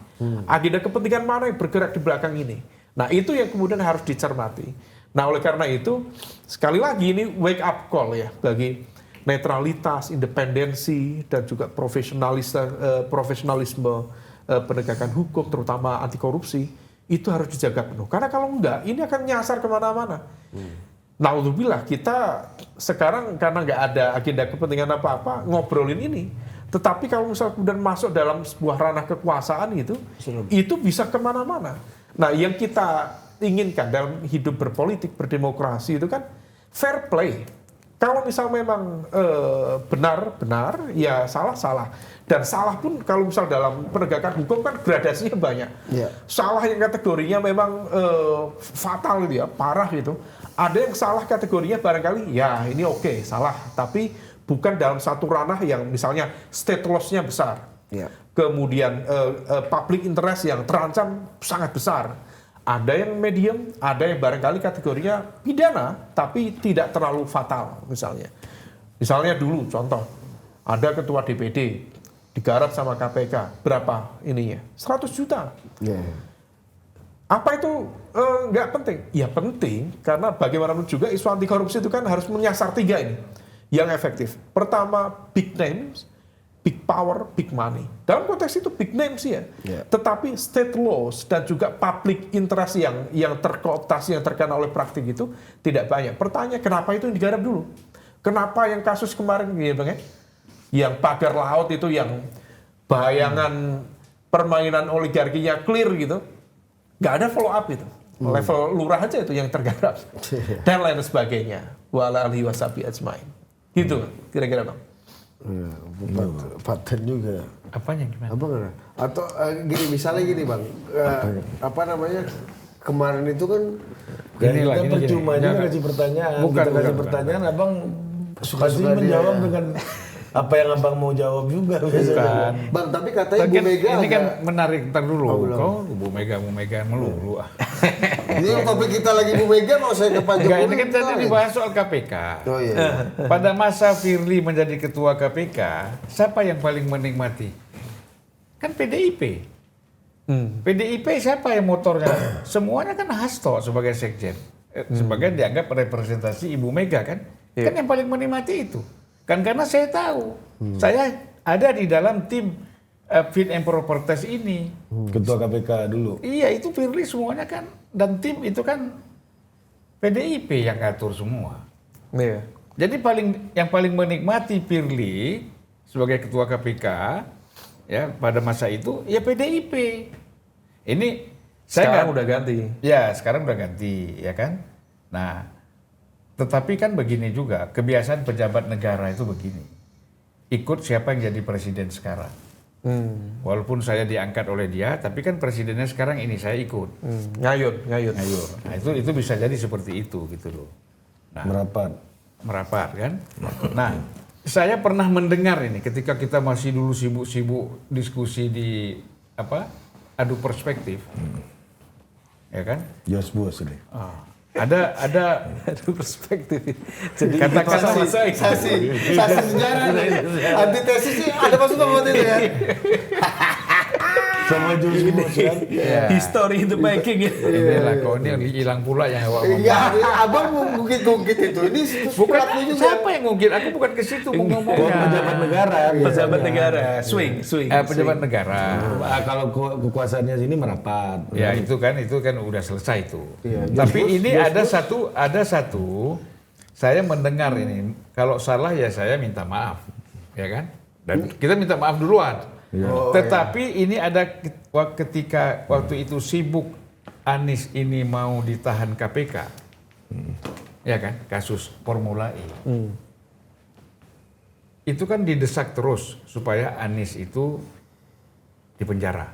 Agenda kepentingan mana yang bergerak di belakang ini. Nah itu yang kemudian harus dicermati. Nah oleh karena itu, sekali lagi ini wake up call ya bagi netralitas, independensi, dan juga profesionalisme penegakan hukum, terutama anti korupsi, itu harus dijaga penuh. Karena kalau enggak, ini akan nyasar kemana-mana. Naudzubillah, kita sekarang karena nggak ada agenda kepentingan apa-apa, ngobrolin ini. Tetapi kalau misalnya kemudian masuk dalam sebuah ranah kekuasaan itu bisa kemana-mana. Nah yang kita inginkan dalam hidup berpolitik, berdemokrasi itu kan fair play. Kalau misal memang benar, ya salah. Dan salah pun kalau misal dalam penegakan hukum kan gradasinya banyak. Yeah. Salah yang kategorinya memang fatal gitu ya, parah gitu. Ada yang salah kategorinya barangkali, ya ini oke, salah. Tapi bukan dalam satu ranah yang misalnya state loss-nya besar. Yeah. Kemudian public interest yang terancam sangat besar. Ada yang medium, ada yang barangkali kategorinya pidana, tapi tidak terlalu fatal misalnya. Misalnya dulu contoh, ada ketua DPD, digarap sama KPK, berapa ininya? 100 juta. Yeah. Apa itu nggak penting? Ya penting, karena bagaimanapun juga isu anti korupsi itu kan harus menyasar 3 ini yang efektif. Pertama, big names, big power, big money. Dalam konteks itu big names ya. Yeah. Tetapi state laws dan juga public interest yang terkooptasi, yang terkena oleh praktik itu tidak banyak. Pertanyaan, kenapa itu yang digarap dulu? Kenapa yang kasus kemarin ya Bang ya? Yang pagar laut itu yang bayangan permainan oligarkinya clear gitu. Nggak ada follow up itu. Level lurah aja itu yang tergarap. Dan lain sebagainya. Wa ala alihi washabihi ajmain. Gitu kira-kira Bang. Paten juga. Apanya gimana? Apa atau gini misalnya gini Bang, apa namanya kemarin itu kan kita percuma juga kasih pertanyaan. Bukan, kita kasih pertanyaan, abang pasti menjawab dengan apa yang abang mau jawab juga. Bukan. Bang, tapi katanya Bu Mega ini kan menarik, ntar dulu. Kau Bu Mega melulu. Ini topik kita lagi Bu Mega, mau saya ke Pak Jokowi. Ini kan tadi dibahas soal KPK. Oh iya. Pada masa Firly menjadi ketua KPK, siapa yang paling menikmati? Kan PDIP. PDIP siapa yang motornya? Semuanya kan Hasto sebagai sekjen. Sebagai dianggap representasi Ibu Mega kan. Kan yang paling menikmati itu. Kan karena saya tahu, saya ada di dalam tim fit and proper test ini. Ketua KPK dulu. Iya, itu Firly semuanya kan, dan tim itu kan PDIP yang ngatur semua. Iya. Jadi yang paling menikmati Firly sebagai ketua KPK ya pada masa itu ya PDIP. Ini sekarang udah ganti. Ya, sekarang udah ganti, ya kan? Nah, tetapi kan begini juga, kebiasaan pejabat negara itu begini. Ikut siapa yang jadi presiden sekarang. Walaupun saya diangkat oleh dia, tapi kan presidennya sekarang ini, saya ikut. Ngayur. Nah, itu bisa jadi seperti itu gitu loh. Nah, merapat kan. Nah, saya pernah mendengar ini ketika kita masih dulu sibuk-sibuk diskusi di adu perspektif. Ya kan? Yes, bos ini. Ada Aduh perspektif. Jadi katakan sasi sejarah antitesis sih ada maksud buat itu ya. Sama jurus kan. History in the making ya. Inilah kau ini hilang pula yang awak ngomong. Iya, abang mau ngungkit itu. Ini Bukan siapa yang ngungkit? Aku bukan ke situ mau ngomongnya. Pejabat negara. Pejabat negara. Swing. Pejabat negara. Kalau kekuasaannya sini merapat. Ya itu kan udah selesai itu. Tapi ini ada satu saya mendengar ini, kalau salah ya saya minta maaf, ya kan? Dan kita minta maaf duluan. Tetapi ini ada ketika waktu itu sibuk Anies ini mau ditahan KPK, ya kan? Kasus Formula E. itu kan didesak terus supaya Anies itu dipenjara,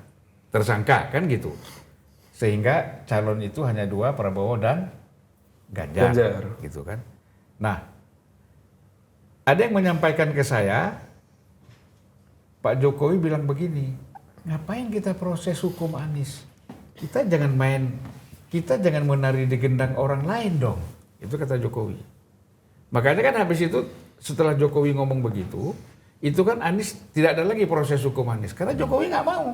tersangka kan gitu. Sehingga calon itu hanya 2, Prabowo dan Ganjar. Gitu kan. Nah, ada yang menyampaikan ke saya, Pak Jokowi bilang begini, ngapain kita proses hukum Anies? Kita jangan menari di gendang orang lain dong. Itu kata Jokowi. Makanya kan habis itu setelah Jokowi ngomong begitu, itu kan Anies tidak ada lagi proses hukum Anies karena Jokowi nggak mau.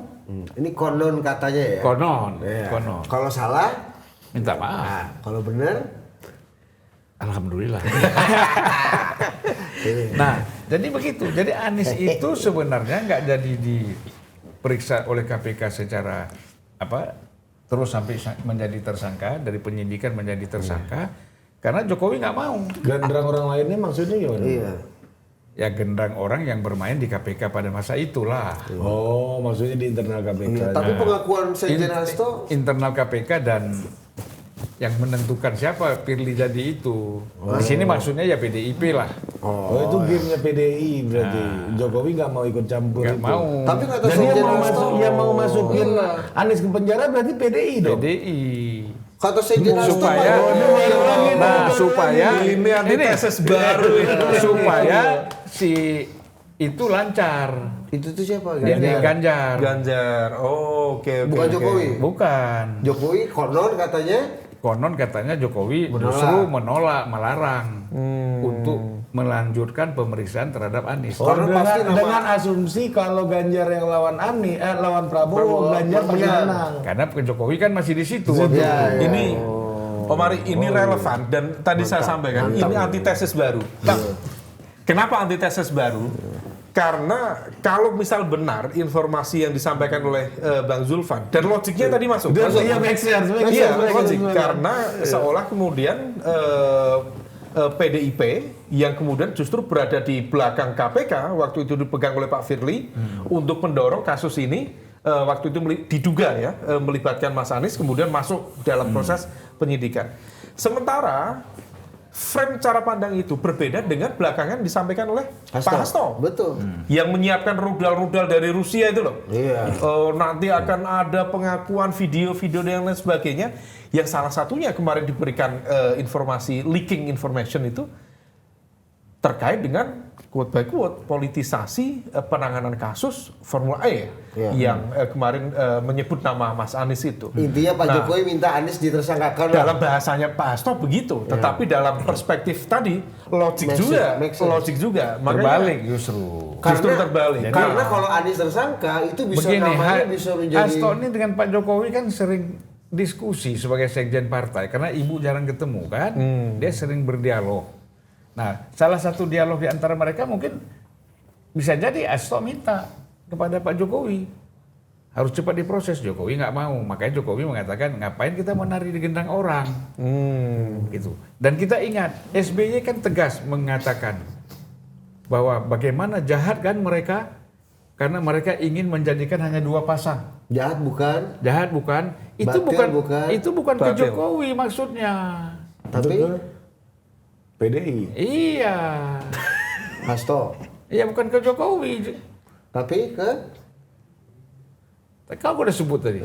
Ini konon katanya ya. Konon, Ya. konon. Kalau salah, Minta maaf. nah, kalau benar, Alhamdulillah. Nah, jadi begitu. Jadi Anies itu sebenarnya nggak jadi diperiksa oleh KPK secara terus sampai menjadi tersangka, dari penyidikan menjadi tersangka, karena Jokowi nggak mau. Gandrang orang lainnya maksudnya gimana? iya. Ya gendang orang yang bermain di KPK pada masa itulah. Oh, maksudnya di internal KPK. Iya, tapi pengakuan Sekjen Hasto, Internal KPK dan yang menentukan siapa Firly jadi itu. Di sini maksudnya ya PDIP lah. Oh, itu gamenya PDI berarti. Jokowi nggak mau ikut campur Nggak itu. mau. tapi kata Dan dia Sekjen mau Hasto, yang mau masukin Anies ke penjara berarti PDI dong. PDI. kata Sekjen Hasto, Supaya supaya Ini antitesis baru ini. supaya si itu lancar. itu tuh siapa? Ini Ganjar. Ganjar. Oh, oke. Bukan Jokowi. Bukan. Jokowi konon Katanya Jokowi Menolak. justru menolak, melarang untuk melanjutkan pemeriksaan terhadap Anies. Oh, Karena pasti dengan asumsi kalau Ganjar yang lawan lawan Prabowo, Ganjar pasti menang. Karena Jokowi kan masih di situ. Ya, ya. Ini Om Ari, ini relevan dan tadi saya sampaikan ini antitesis baru. Nah, kenapa antitesis baru? Karena kalau misal benar informasi yang disampaikan oleh Bang Zulfan dan logiknya tadi masuk. Iya, make sense. Iya, logik. Karena seolah kemudian PDIP yang kemudian justru berada di belakang KPK waktu itu dipegang oleh Pak Firly untuk mendorong kasus ini waktu itu diduga ya melibatkan Mas Anies kemudian masuk dalam proses penyidikan. Sementara frame cara pandang itu berbeda dengan belakangan disampaikan oleh Pak Hasto. Betul. Yang menyiapkan rudal-rudal dari Rusia itu loh. Iya. Nanti akan ada pengakuan video-video dan lain sebagainya. Yang salah satunya kemarin diberikan informasi, leaking information itu terkait dengan quote by quote politisasi penanganan kasus Formula E yang kemarin menyebut nama Mas Anies itu. Intinya Pak Jokowi minta Anies ditersangkakan. Dalam bahasanya Pak Hasto begitu, tetapi dalam perspektif tadi logik juga. Terbalik justru. Justru terbalik. Karena kalau Anies tersangka itu bisa Begini, namanya bisa menjadi Hasto ini dengan Pak Jokowi kan sering diskusi sebagai sekjen partai karena ibu jarang ketemu kan, dia sering berdialog. Nah, salah satu dialog di antara mereka mungkin bisa jadi Hasto minta kepada Pak Jokowi harus cepat diproses. Jokowi nggak mau, makanya Jokowi mengatakan ngapain kita menari di gendang orang, gitu. Dan kita ingat SBY kan tegas mengatakan bahwa bagaimana jahat kan mereka karena mereka ingin menjadikan hanya 2 pasang. jahat bukan, Itu Batil bukan. Itu bukan ke Batil. Jokowi maksudnya. tapi PDI. Iya. Hasto. Iya bukan ke Jokowi. Tapi ke Kau udah sebut tadi.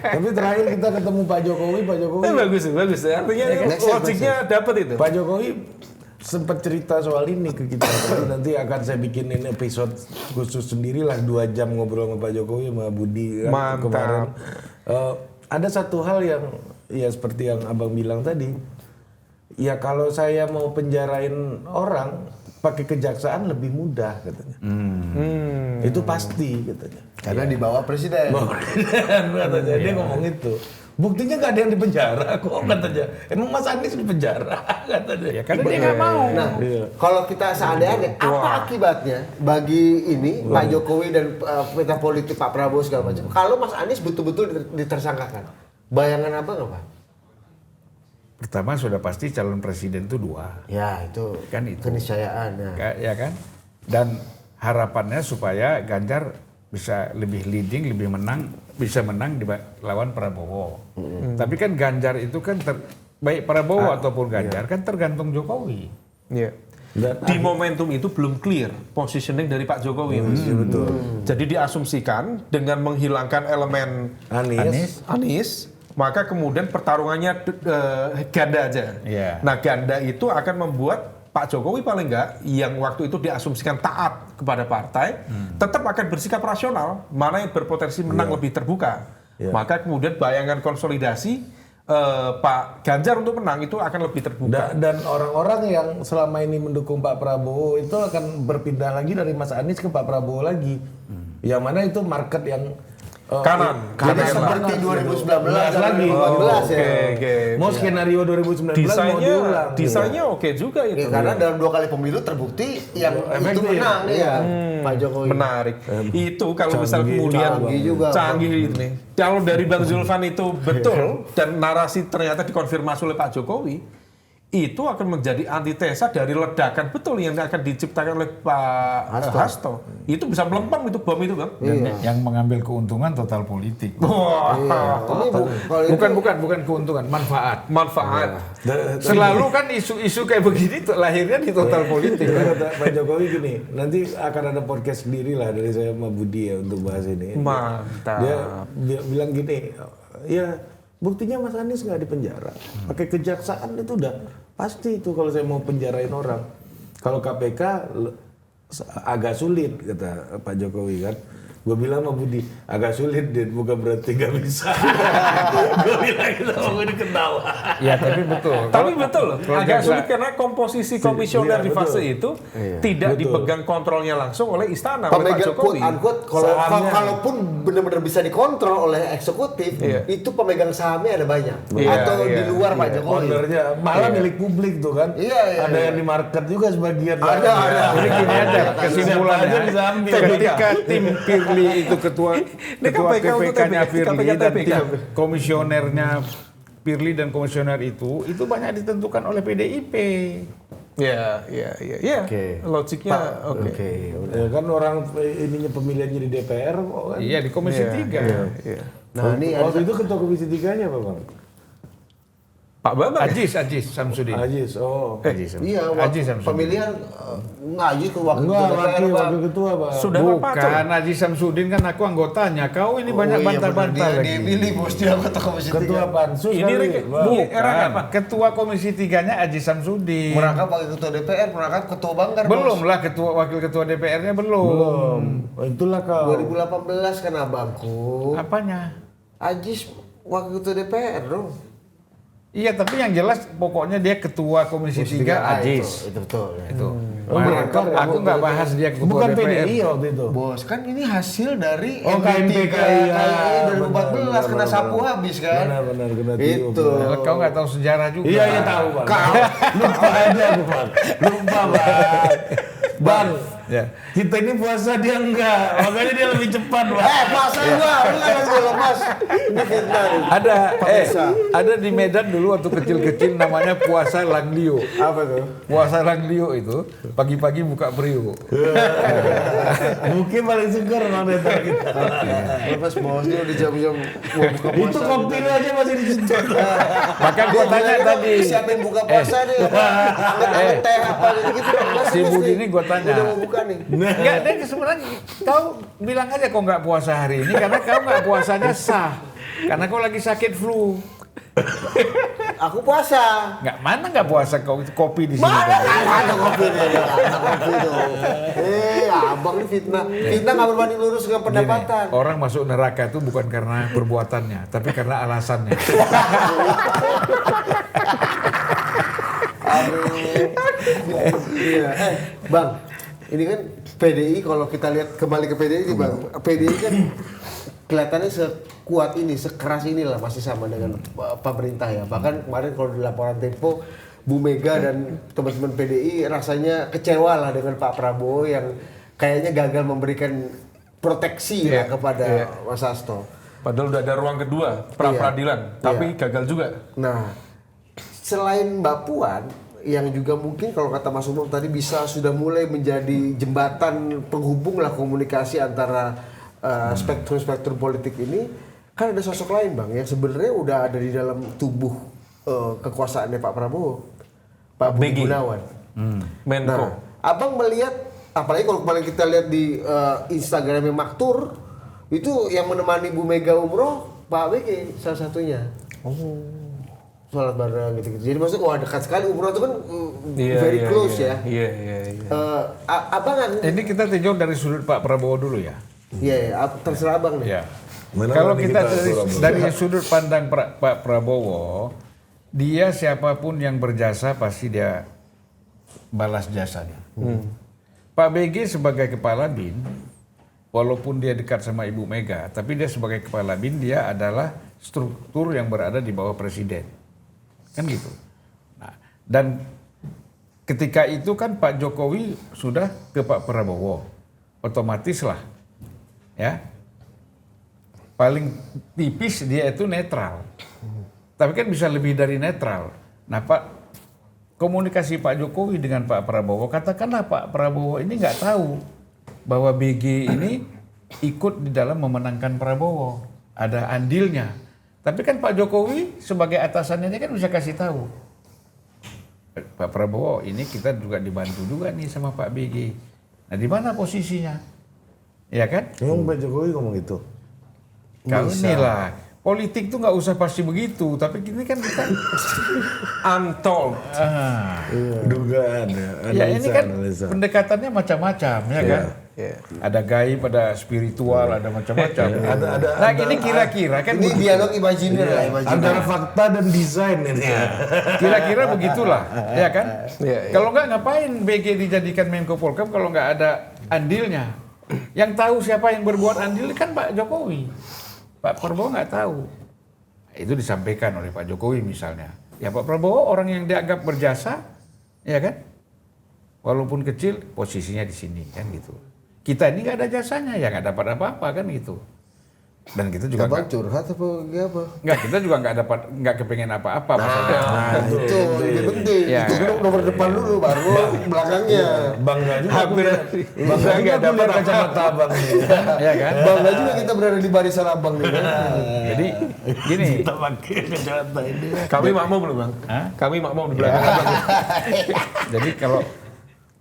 Tapi terakhir kita ketemu Pak Jokowi. Bagus. Artinya logiknya dapat itu. Pak Jokowi sempat cerita soal ini ke kita. Nanti akan saya bikinin episode khusus sendirilah 2 jam ngobrol sama Pak Jokowi sama Budi Mantap. kemarin. Ada satu hal yang ya seperti yang Abang bilang tadi. Ya kalau saya mau penjarain orang pakai kejaksaan lebih mudah katanya. Itu pasti katanya. karena di bawah presiden. Katanya dia ngomong itu. Buktinya nggak ada yang di penjara kok katanya. Emang Mas Anies di penjara katanya. Ya karena dia nggak mau. Nah, kalau kita seandainya apa akibatnya bagi ini Pak Jokowi dan peta politik Pak Prabowo segala macam. Kalau Mas Anies betul-betul ditersangkakan, bayangan apa nggak Pak? Pertama sudah pasti calon presiden itu 2. Ya itu Kan itu. keniscayaan. Ya. Ya kan? Dan harapannya supaya Ganjar bisa lebih leading, lebih menang, bisa menang lawan Prabowo. Tapi kan Ganjar itu kan baik Prabowo ataupun Ganjar kan tergantung Jokowi. Iya. Di momentum itu belum clear positioning dari Pak Jokowi. Mas. Betul. Jadi diasumsikan dengan menghilangkan elemen Anies, maka kemudian pertarungannya ganda aja. Iya. Nah, ganda itu akan membuat Pak Jokowi paling enggak yang waktu itu diasumsikan taat kepada partai, tetap akan bersikap rasional, mana yang berpotensi menang lebih terbuka. Maka kemudian bayangan konsolidasi Pak Ganjar untuk menang itu akan lebih terbuka. Dan orang-orang yang selama ini mendukung Pak Prabowo itu akan berpindah lagi dari Mas Anies ke Pak Prabowo lagi. Yang mana itu market yang kanan. Jadi Kanan. seperti 2019 lagi. 2014 ya. Oke. Mau skenario 2019 mau diulang. Desainnya oke juga itu. Ya, karena dalam 2 kali pemilu terbukti yang itu efektif. menang ya Pak Jokowi. Menarik. Itu kalau misal kemudian canggih juga. canggih ini. Kalau dari Bang Zulfan itu betul dan narasi ternyata dikonfirmasi oleh Pak Jokowi, itu akan menjadi antitesa dari ledakan betul yang akan diciptakan oleh Pak Hasto. Itu bisa melempem itu bom itu, Bang. Dan yang mengambil keuntungan total politik. Wah. Ini kalau itu Bukan keuntungan, manfaat. Manfaat. Selalu kan isu-isu kayak begini tuh lahirnya di total politik. Kata Pak Jokowi gini, nanti akan ada podcast sendiri lah dari saya sama Budi ya untuk bahas ini. Mantap. Dia bilang gini, ya buktinya Mas Anies nggak di penjara. Pakai kejaksaan itu udah pasti itu kalau saya mau penjarain orang. Kalau KPK agak sulit kata Pak Jokowi kan. Gue bilang sama Budi, agak sulit deh, bukan berarti nggak bisa. Gue bilang gitu, gue ketawa. Ya tapi betul. Tapi betul loh, kalau agak jaksa- sulit karena komposisi komisioner Iya, di fase betul. itu tidak Betul. dipegang kontrolnya langsung oleh istana, oleh Pak pemegang Jokowi. quote unquote kalaupun benar-benar bisa dikontrol oleh eksekutif, Iya. itu pemegang sahamnya ada banyak. Iya, Atau iya, di luar Pak Iya, Jokowi. ownernya malah milik publik tuh kan. Iya, Ada iya. yang di market juga sebagian. Ada. Jadi gini aja Siapa aja kesimpulannya. bisa ambil. Ketika tim Firly itu ketua KPK untuk KPK-nya KPK, Firly dan KPK. tim komisionernya Firly dan komisioner itu banyak ditentukan oleh PDIP. Ya. Oke. Logiknya oke. Ya kan orang ininya pemilihannya di DPR kok kan. Iya di Komisi 3. Iya. Nah, ini Waktu itu ketua komisi 3-nya apa Bang? Pak Bambang. Ajis Samsudin. Ajis, oh. iya Haji Samsudin. pemilihan ngaji ke wakil Enggak, ketua DPR, Pak. wakil ketua Pak. Sudah Pak Pacul. Bukan Haji Samsudin kan aku anggotanya. Kau ini banyak Oh, iya, bantah-bantah benar. lagi. Dia pilih bos dia anggota komisi Ketua 3. Pansus Ini kali, Rek, Bang. era Bukan. apa? Ketua Komisi 3-nya Haji Samsudin. Merangkap wakil ketua DPR, merangkap ketua Banggar. Belum bos. lah wakil ketua DPR-nya belum. Oh, itulah kau. 2018 kan abangku. Apanya? Ajis wakil ketua DPR dong. Iya, tapi yang jelas pokoknya dia ketua Komisi 3 Ajis. Itu betul. Ya. Itu. Oh, Merangkap, merangkap. aku nggak bahas dia ketua Bukan DPR. PDI waktu itu. Bos, kan ini hasil dari Oh, MD3 KMPKI, ya. 2014 kena Benar, sapu benar. habis kan. Benar, kena tiup. Itu. Nah, kau nggak tahu sejarah juga. Iya, tahu Bang. Lupa aja aku Bang. Lupa Bang. Bang, Ya. kita ini puasa dia enggak, makanya dia lebih cepat Bang. Puasa gua, lu kan gua lemas. Ini fitnah nih. Ada di Medan dulu waktu kecil-kecil namanya puasa Langlio. Apa tuh? Puasa Langlio itu pagi-pagi buka periuk. Mungkin paling segar Bang Neto kita. Lepas bos dia udah jam-jam mau buka puasa. Itu kopi lu aja masih disentuh. Maka gua tanya tadi. Siapin buka puasa deh. Anget-anget teh apa gitu. Si Budi ini gua tanya. Udah mau buka nih. Enggak, dia sebenarnya kau bilang aja kau nggak puasa hari ini karena kau nggak puasanya sah. Karena kau lagi sakit flu. Aku puasa. Nggak puasa kau kopi di sini. Mana ada kopi nih, ada kopi tuh. Abang ini fitnah. Fitnah nggak berbanding lurus dengan Gini, pendapatan. orang masuk neraka itu bukan karena perbuatannya, tapi karena alasannya. Iya. Bang, ini kan PDI kalau kita lihat kembali ke PDI nih Bang. PDI kan kelihatannya sekuat ini, sekeras inilah masih sama dengan pemerintah ya. Bahkan kemarin kalau di laporan Tempo Bu Mega dan teman-teman PDI rasanya kecewa lah dengan Pak Prabowo yang kayaknya gagal memberikan proteksi lah kepada Mas Hasto. Padahal udah ada ruang kedua, pra-peradilan, tapi gagal juga. Nah, selain Mbak Puan, yang juga mungkin kalau kata Mas Umam tadi sudah mulai menjadi jembatan penghubung lah komunikasi antara spektrum-spektrum politik ini, kan ada sosok lain Bang yang sebenarnya udah ada di dalam tubuh kekuasaannya Pak Prabowo, Pak Budi Gunawan. Menko. Nah, abang melihat, apalagi kalau kemarin kita lihat di Instagramnya Maktur, itu yang menemani Bu Mega umroh Pak BG salah satunya. Sholat bareng gitu-gitu. Jadi maksudnya wah dekat sekali, umroh itu kan very close ya. Iya. Abang Ini kita tinjau dari sudut Pak Prabowo dulu ya. Iya, terserah abang nih. Ya. Mana Kalau nih kita atur, Bro? dari sudut pandang Pak Prabowo, dia siapapun yang berjasa pasti dia balas jasanya. Pak BG sebagai kepala BIN, walaupun dia dekat sama Ibu Mega, tapi dia sebagai kepala BIN dia adalah struktur yang berada di bawah presiden. Kan gitu. Nah, dan ketika itu kan Pak Jokowi sudah ke Pak Prabowo. Otomatis lah. Ya. Paling tipis dia itu netral. Tapi kan bisa lebih dari netral. Nah, komunikasi Pak Jokowi dengan Pak Prabowo, katakanlah Pak Prabowo ini nggak tahu bahwa BG ini ikut di dalam memenangkan Prabowo. Ada andilnya. Tapi kan Pak Jokowi sebagai atasannya kan bisa kasih tahu. Pak Prabowo ini kita juga dibantu juga nih sama Pak BG. Nah di mana posisinya? Ya kan? Emang Pak Jokowi ngomong gitu? Kalau inilah politik tuh nggak usah pasti begitu, tapi ini kan kita Untold. Dugaan ya ini kan analisa. pendekatannya macam-macam ya kan? Ada gaib, ada spiritual, ada macam-macam. Nah ini kira-kira kan Ini dialog imajiner lah, Antara fakta dan desain ini ya. kira-kira begitulah, ya kan? Iya. Kalau nggak ngapain BG dijadikan Menko Polhukam kalau nggak ada andilnya? Yang tahu siapa yang berbuat andil kan Pak Jokowi. Pak Prabowo nggak tahu. Itu disampaikan oleh Pak Jokowi misalnya. Ya Pak Prabowo orang yang dianggap berjasa, ya kan? Walaupun kecil, posisinya di sini kan gitu. Kita ini nggak ada jasanya, ya nggak dapat apa-apa kan gitu. Dan kita juga Abang curhat apa apa? nggak, kita juga nggak kepengen apa-apa maksudnya. Itu lebih penting. Ya. Itu kan nomor depan dulu, baru belakangnya. Bangga juga. Hampir Bangga nggak dapat kacamata abang nih. Ya kan? Bangga juga kita berada di barisan abang nih. Kan? Jadi gini, Kita pakai kacamata ini. Kami makmum loh bang. Hah? Kami makmum di belakang abang. jadi kalau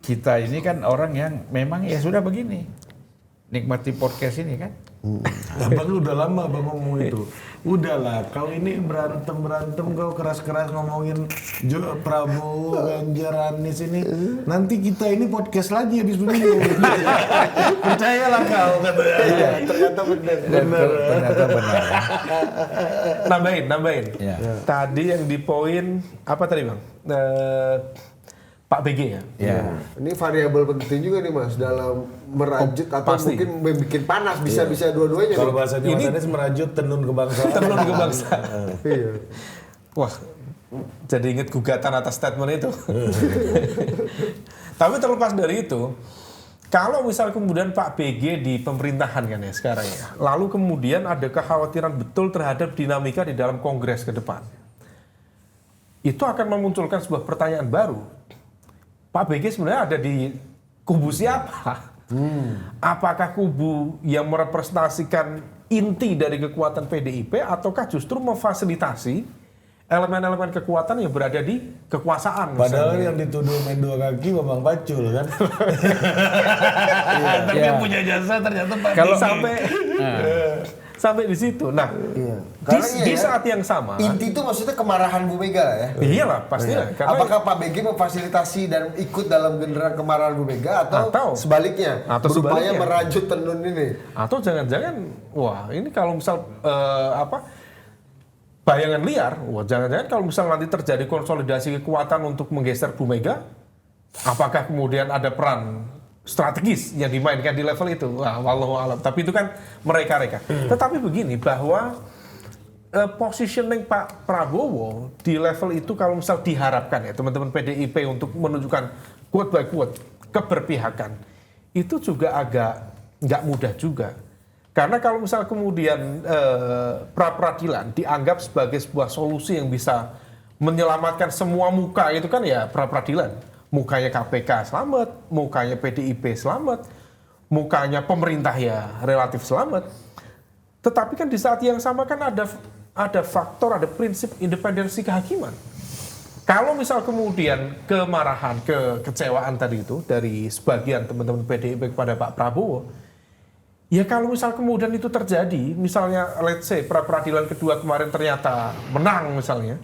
kita ini kan orang yang memang ya sudah begini, nikmati podcast ini kan. Abang udah lama abang ngomong itu. Udahlah, kau ini berantem kau keras-keras ngomongin Prabowo, Ganjar, Anies ini. Nanti kita ini podcast lagi habis pemilu. Percayalah kau katanya. Iya, ternyata benar. Ternyata benar. Nambahin. Ya. Tadi yang di poin apa tadi bang? Pak BG ya. Ya. Ini variabel penting juga nih Mas dalam merajut atau pasti. mungkin bikin panas bisa dua-duanya. Kalau nih. bahasanya Mas Anies merajut tenun kebangsaan. Tenun kebangsaan. Iya. Wah, jadi inget gugatan atas statement itu. Tapi terlepas dari itu, kalau misal kemudian Pak BG di pemerintahan kan ya sekarang ya, lalu kemudian ada kekhawatiran betul terhadap dinamika di dalam Kongres ke depan, itu akan memunculkan sebuah pertanyaan baru. Pak BG sebenarnya ada di kubu siapa? Apakah kubu yang merepresentasikan inti dari kekuatan PDIP ataukah justru memfasilitasi elemen-elemen kekuatan yang berada di kekuasaan? Padahal misalnya? yang dituduh main dua kaki Bambang Pacul kan. Tapi Iya. yang punya jasa ternyata Pak Kalau- sampai di situ. Nah, Iya. di, Karena di ya, saat yang sama, inti itu maksudnya kemarahan Bu Mega lah ya. iyalah pastilah. Karena Apakah Pak BG memfasilitasi dan ikut dalam genderang kemarahan Bu Mega atau sebaliknya Atau berupaya sebaliknya. merajut tenun ini? atau jangan-jangan, wah ini kalau misal bayangan liar, wah jangan-jangan kalau misal nanti terjadi konsolidasi kekuatan untuk menggeser Bu Mega, apakah kemudian ada peran strategis yang dimainkan di level itu? Wah, wallahu alam. Tapi itu kan mereka-reka. Tetapi begini, bahwa positioning Pak Prabowo di level itu kalau misal diharapkan ya teman-teman PDIP untuk menunjukkan quote by quote keberpihakan, itu juga agak nggak mudah juga. Karena kalau misal kemudian pra-peradilan dianggap sebagai sebuah solusi yang bisa menyelamatkan semua muka, itu kan ya pra-peradilan. Mukanya KPK selamat, mukanya PDIP selamat, mukanya pemerintah ya relatif selamat. Tetapi kan di saat yang sama kan ada faktor, ada prinsip independensi kehakiman. Kalau misal kemudian kemarahan, kekecewaan tadi itu dari sebagian teman-teman PDIP kepada Pak Prabowo, ya kalau misal kemudian itu terjadi, misalnya let's say pra-peradilan kedua kemarin ternyata menang misalnya,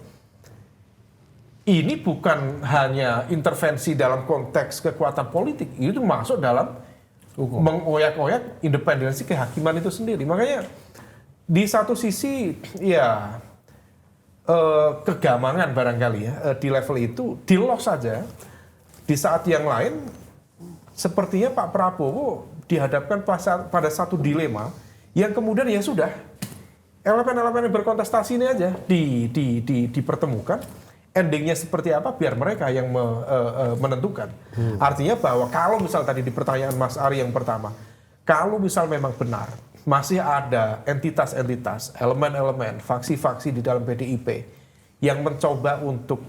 ini bukan hanya intervensi dalam konteks kekuatan politik, itu masuk dalam mengoyak-oyak independensi kehakiman itu sendiri. Makanya di satu sisi ya kegamangan barangkali ya di level itu di loss saja. Di saat yang lain sepertinya Pak Prabowo dihadapkan pada satu dilema yang kemudian ya sudah elemen-elemen yang berkontestasi ini aja dipertemukan, endingnya seperti apa biar mereka yang menentukan. Artinya bahwa kalau misal tadi di pertanyaan Mas Ari yang pertama, kalau misal memang benar masih ada entitas-entitas, elemen-elemen, faksi-faksi di dalam PDIP yang mencoba untuk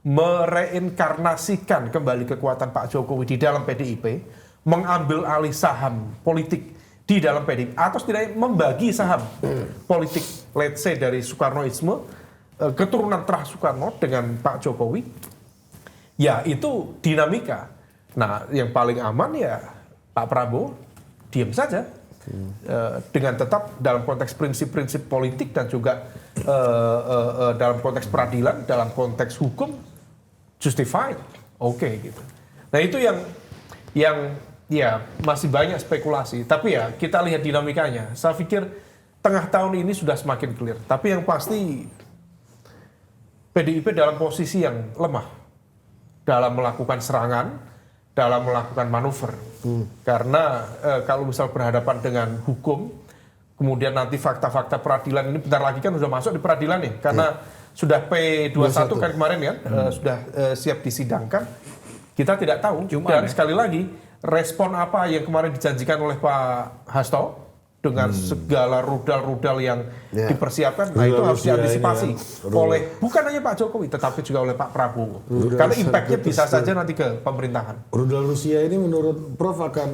mereinkarnasikan kembali kekuatan Pak Jokowi di dalam PDIP, mengambil alih saham politik di dalam PDIP, atau setidaknya membagi saham politik, let's say dari Soekarnoisme, keturunan terah Soekarno dengan Pak Jokowi, ya itu dinamika. Nah, yang paling aman ya Pak Prabowo diam saja. Dengan tetap dalam konteks prinsip-prinsip politik dan juga dalam konteks peradilan, dalam konteks hukum justified, oke gitu. Nah itu yang ya masih banyak spekulasi, tapi ya kita lihat dinamikanya. Saya pikir tengah tahun ini sudah semakin clear, tapi yang pasti PDIP dalam posisi yang lemah dalam melakukan serangan, dalam melakukan manuver. Karena kalau misal berhadapan dengan hukum, kemudian nanti fakta-fakta peradilan ini bentar lagi kan sudah masuk di peradilan nih, karena sudah P21 kan kemarin kan sudah siap disidangkan. Kita tidak tahu. Dan sekali lagi respon apa yang kemarin dijanjikan oleh Pak Hasto dengan segala rudal-rudal yang dipersiapkan, nah itu harus diantisipasi oleh bukan hanya Pak Jokowi, tetapi juga oleh Pak Prabowo. Karena impact-nya bisa saja nanti ke pemerintahan. Rudal Rusia ini menurut Prof akan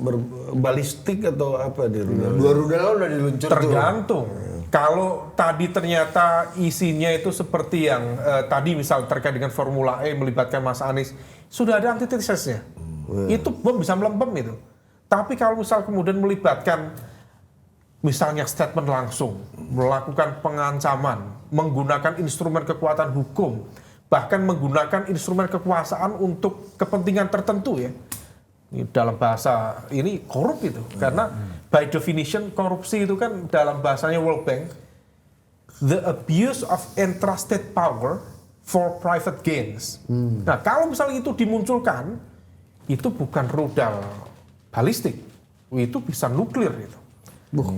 berbalistik atau apa di rudal? Dua rudal udah diluncur. Tergantung. Kalau tadi ternyata isinya itu seperti yang tadi misal terkait dengan Formula E melibatkan Mas Anies, sudah ada antitesesnya. Itu bom bisa melempem itu. Tapi kalau misal kemudian melibatkan misalnya statement langsung, melakukan pengancaman, menggunakan instrumen kekuatan hukum, bahkan menggunakan instrumen kekuasaan untuk kepentingan tertentu ya. Ini dalam bahasa ini korup itu. Karena by definition korupsi itu kan dalam bahasanya World Bank, the abuse of entrusted power for private gains. Nah kalau misalnya itu dimunculkan, itu bukan rudal balistik, itu bisa nuklir itu.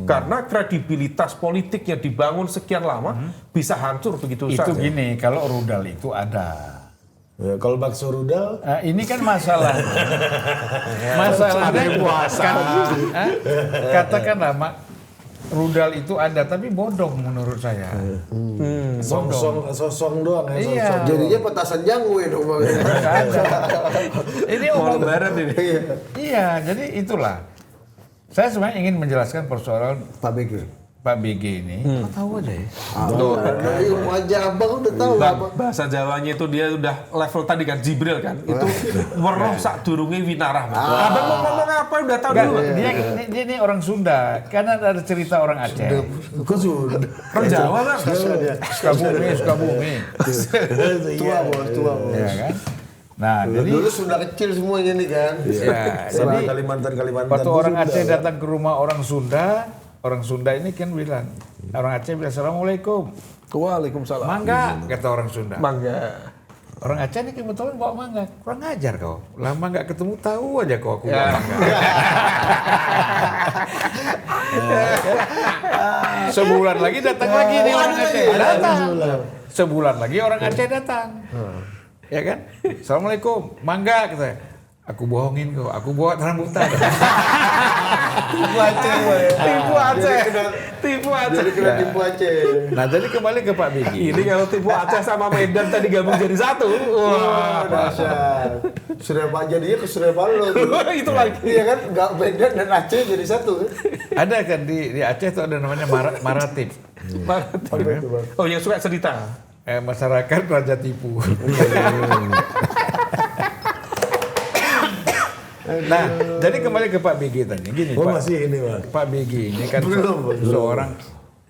Karena kredibilitas politik yang dibangun sekian lama bisa hancur begitu saja. Itu gini, kalau rudal itu ada. Ya, kalau bakso rudal, Ini kan masalah. Masalahnya katakanlah rudal itu ada, tapi bodong menurut saya. sosong doang ya. Iya. Sosong. Jadinya petasan jangwe dong. Nggak ada. Ini Mau lebaran ini. Iya, jadi itulah. Saya sebenarnya ingin menjelaskan persoalan Pak BG. Pak BG ini. Tahu aja ya. Tuh. Dari wajah abang udah tahu apa. Bahasa Jawanya itu dia udah level tadi kan Jibril kan. Itu weruh sak durunge winarah. Abang mau ngomong apa udah tahu Nggak, dulu. dia ini orang Sunda. Karena ada cerita orang Aceh. Kok sudah? Orang Jawa kan. Sukabumi. Tua bos. Ya kan? Nah, jadi Dulu Sunda kecil semuanya nih kan. ya, Sama jadi Kalimantan. waktu orang Sunda, Aceh ya. datang ke rumah orang Sunda ini kan bilang, orang Aceh bilang Assalamualaikum. Waalaikumsalam. Mangga, kata orang Sunda. Mangga. Orang Aceh ini kebetulan bawa mangga. Kurang ajar kau. Lama nggak ketemu tahu aja kau aku bawa mangga. Sebulan lagi datang lagi nih orang Aceh. Datang. Sebulan lagi orang Aceh datang. Ya kan? Assalamualaikum. Mangga kata. Aku bohongin kau. Aku bawa rambutan. Tipu Aceh. Tipu Aceh. Tipu Aceh. Jadi kena tipu Aceh. Nah, jadi kembali ke Pak Bigi. Ini kalau tipu Aceh sama Medan tadi gabung jadi satu. Wah, dahsyat. Surya Pak jadinya ke Surya Paloh. Itu lagi. Iya kan, nggak Medan dan Aceh jadi satu. Ada kan di Aceh itu ada namanya Maratib. Oh yang suka cerita. masyarakat raja tipu. Nah, jadi kembali ke Pak BG tadi. Gini, Oh Pak, masih ini Bang. Pak BG ini kan seorang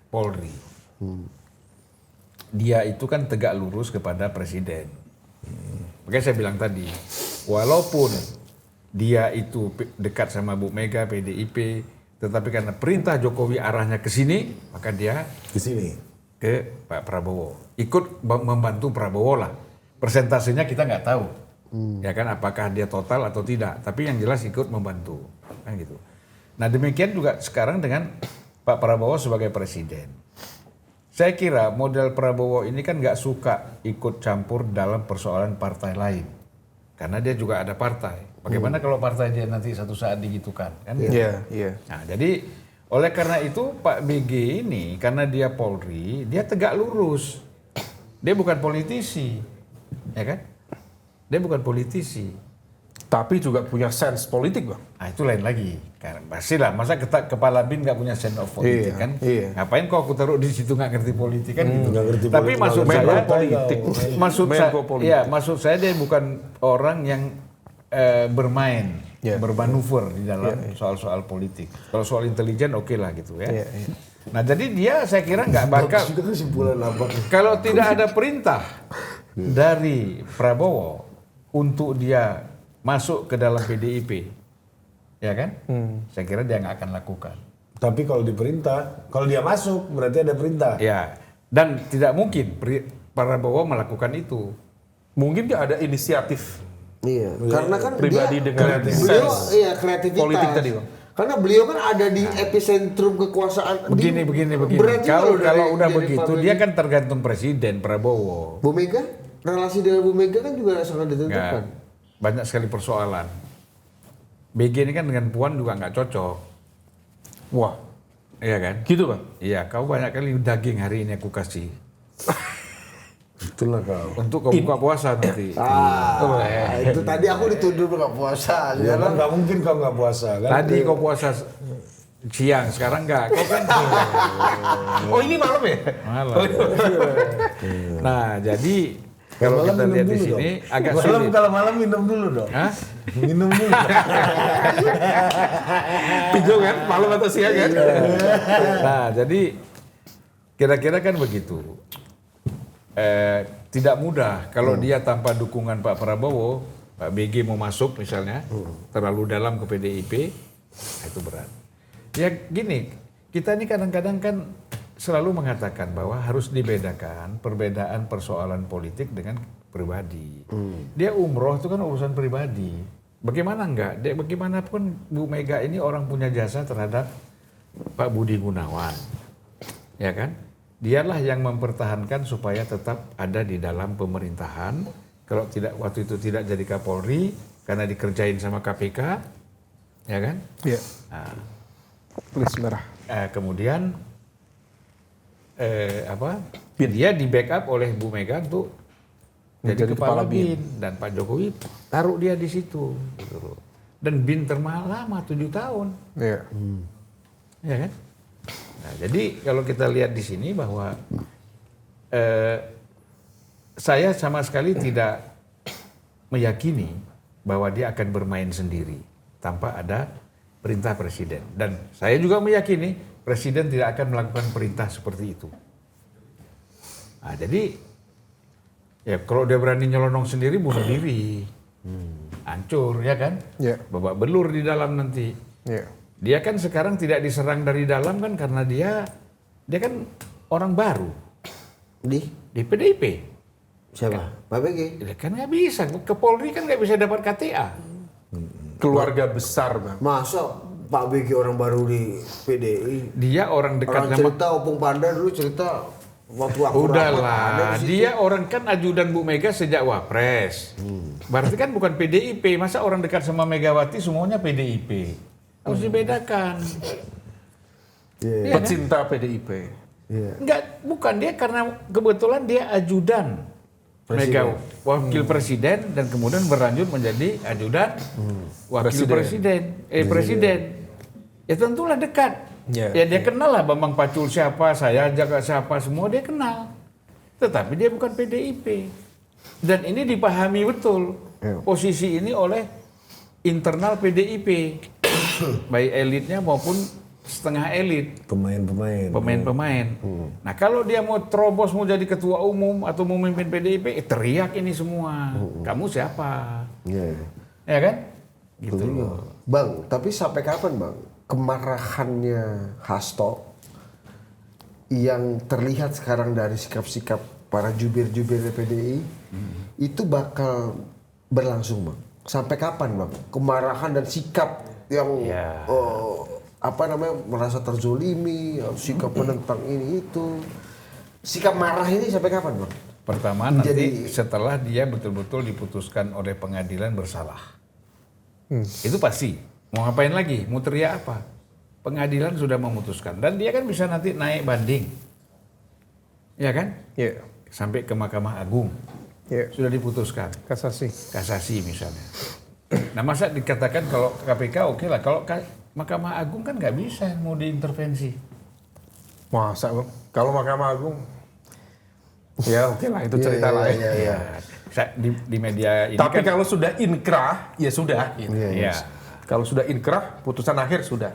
Polri. Dia itu kan tegak lurus kepada presiden. Makanya saya bilang tadi, walaupun dia itu dekat sama Bu Mega, PDIP, tetapi karena perintah Jokowi arahnya ke sini, maka dia Di sini. ke Pak Prabowo. Ikut membantu Prabowo lah. Persentasenya kita nggak tahu. Ya kan, apakah dia total atau tidak. Tapi yang jelas ikut membantu. Kan gitu. Nah demikian juga sekarang dengan Pak Prabowo sebagai presiden. Saya kira model Prabowo ini kan nggak suka ikut campur dalam persoalan partai lain. Karena dia juga ada partai. Bagaimana kalau partai dia nanti satu saat digitukan? Kan gitu. Iya. Nah, jadi oleh karena itu Pak BG ini karena dia Polri, dia tegak lurus. Dia bukan politisi. Ya kan? Dia bukan politisi. Tapi juga punya sense politik, Bang. Nah, itu lain lagi. Karena pastilah, masa kepala BIN nggak punya sense of politik Iya, kan? iya. Ngapain kok aku taruh di situ nggak ngerti politik kan gitu. Nggak ngerti Tapi politik, maksud nggak saya ngerti politik. maksud politik. saya, maksud saya dia bukan orang yang bermain, Iya. bermanuver di dalam soal-soal politik. Kalau soal intelijen oke lah gitu ya. Iya. Nah jadi dia saya kira nggak bakal Itu kesimpulan apa? kalau tidak ada perintah dari Prabowo untuk dia masuk ke dalam PDIP, ya kan? Saya kira dia nggak akan lakukan. Tapi kalau diperintah, kalau dia masuk berarti ada perintah. Ya, dan tidak mungkin Prabowo melakukan itu. Mungkin nggak ada inisiatif Iya, karena kan pribadi dia, dengan beliau sense kreativitas. politik tadi, Bang. Karena beliau kan ada di epicentrum kekuasaan. Begini. Berat juga loh Kalau dari- udah dari begitu, Pak dia BG. kan tergantung presiden Prabowo. Bu Mega, relasi dengan Bu Mega kan juga sangat Nggak, ditentukan. banyak sekali persoalan. BG ini kan dengan Puan juga nggak cocok, Wah, iya kan? gitu, Bang. Iya, kau banyak kali daging hari ini aku kasih Itulah kau. untuk kau buka puasa nanti. Itu tadi aku dituduh buka puasa. Ya Sekarang kan nggak mungkin kau nggak puasa kan? Tadi kau puasa siang, sekarang nggak. Kau kan Oh, ini malam ya? malam. Nah, jadi kalau Malam kita minum lihat di dulu sini dong. agak malam, sulit. Kalau malam minum dulu dong. Hah? Minum dulu. Pinjau kan? Malam atau siang kan? Nah, jadi kira-kira kan begitu. Tidak mudah kalau dia tanpa dukungan Pak Prabowo, Pak BG mau masuk misalnya, terlalu dalam ke PDIP, itu berat. Ya gini, kita ini kadang-kadang kan selalu mengatakan bahwa harus dibedakan perbedaan persoalan politik dengan pribadi. Dia umroh itu kan urusan pribadi. Bagaimana enggak? Dia bagaimanapun Bu Mega ini orang punya jasa terhadap Pak Budi Gunawan. Ya kan? Dialah yang mempertahankan supaya tetap ada di dalam pemerintahan. Kalau tidak waktu itu tidak jadi Kapolri karena dikerjain sama KPK, ya kan? Iya. Nah, Tulis merah. kemudian dia di backup oleh Bu Mega untuk jadi Menjadi kepala kepala BIN. BIN dan Pak Jokowi taruh dia di situ, gitu loh. Dan BIN termahal lama 7 tahun, Iya. ya kan? Nah, jadi kalau kita lihat di sini bahwa saya sama sekali tidak meyakini bahwa dia akan bermain sendiri tanpa ada perintah presiden. Dan saya juga meyakini presiden tidak akan melakukan perintah seperti itu. Nah, jadi ya kalau dia berani nyelonong sendiri bunuh diri, hancur ya kan? Iya. Babak belur di dalam nanti. Iya. Dia kan sekarang tidak diserang dari dalam kan karena dia kan orang baru di di PDIP. siapa? Pak BG. Dia kan nggak bisa, ke Polri kan nggak bisa dapat KTA. Keluarga besar, Bang. Masa Pak BG orang baru di PDI? Dia orang dekat Orang sama. cerita Opung Panda dulu cerita waktu aku rapat ada Udahlah, di situ. dia orang kan ajudan Bu Mega sejak Wapres. Berarti kan bukan PDIP, masa orang dekat sama Megawati semuanya PDIP? Harus dibedakan. Iya. Iya kan? Pecinta PDIP. Iya. Enggak, bukan dia karena kebetulan dia ajudan Mega, wakil presiden dan kemudian berlanjut menjadi ajudan wakil presiden. Ya tentulah dekat. Ya, Ya dia kenal lah Bambang Pacul siapa, saya jaga siapa, semua dia kenal. tetapi dia bukan PDIP. Dan ini dipahami betul posisi ini oleh internal PDIP, baik elitnya maupun setengah elit, pemain-pemain. Nah kalau dia mau terobos mau jadi ketua umum atau mau memimpin PDIP, teriak ini semua. Kamu siapa? Ya kan? Gitu loh. Bang, tapi sampai kapan Bang kemarahannya Hasto yang terlihat sekarang dari sikap-sikap para jubir-jubir PDI itu bakal berlangsung Bang? Sampai kapan Bang? Kemarahan dan sikap yang merasa terzolimi, sikap menentang ini itu. Sikap marah ini sampai kapan Bang? Pertama nanti setelah dia betul-betul diputuskan oleh pengadilan bersalah. Itu pasti. Mau ngapain lagi? Mau teriak apa? Pengadilan sudah memutuskan. Dan dia kan bisa nanti naik banding. Ya kan? Iya. Sampai ke Mahkamah Agung. Iya. Sudah diputuskan. Kasasi Misalnya. Nah masa dikatakan kalau KPK oke lah. Kalau Mahkamah Agung kan nggak bisa mau diintervensi. Masa Bang? Kalau Mahkamah Agung ya oke lah itu cerita lain. Di media ini Tapi kan, kalau sudah inkrah ya sudah. ya, Kalau sudah inkrah putusan akhir sudah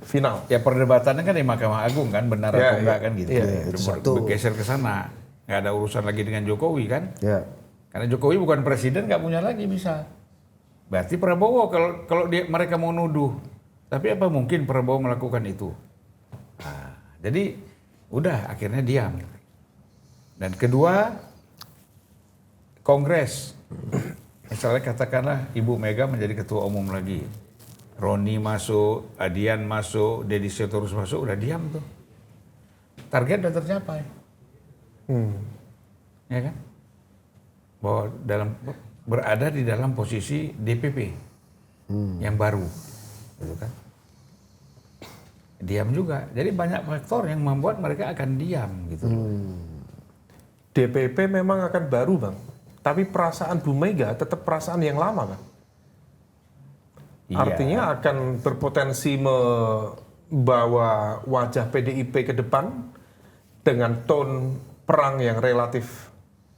final. ya perdebatannya kan di Mahkamah Agung kan benar atau enggak kan gitu. itu satu. Bergeser ke sana. Nggak ada urusan lagi dengan Jokowi kan. Ya. Karena Jokowi bukan presiden nggak punya lagi bisa. Berarti Prabowo kalau mereka mau nuduh. Tapi apa mungkin Prabowo melakukan itu? Nah, jadi udah akhirnya diam. Dan kedua, Kongres. Misalnya katakanlah Ibu Mega menjadi ketua umum lagi. Roni masuk, Adian masuk, Deddy Sitorus masuk, udah diam tuh. Target udah tercapai. Ya kan? Bahwa berada di dalam posisi DPP yang baru. Gitu kan? Diam juga. Jadi banyak faktor yang membuat mereka akan diam gitu. DPP memang akan baru Bang. Tapi perasaan Bu Mega tetap perasaan yang lama kan? Iya. Artinya akan berpotensi membawa wajah PDIP ke depan dengan tone perang yang relatif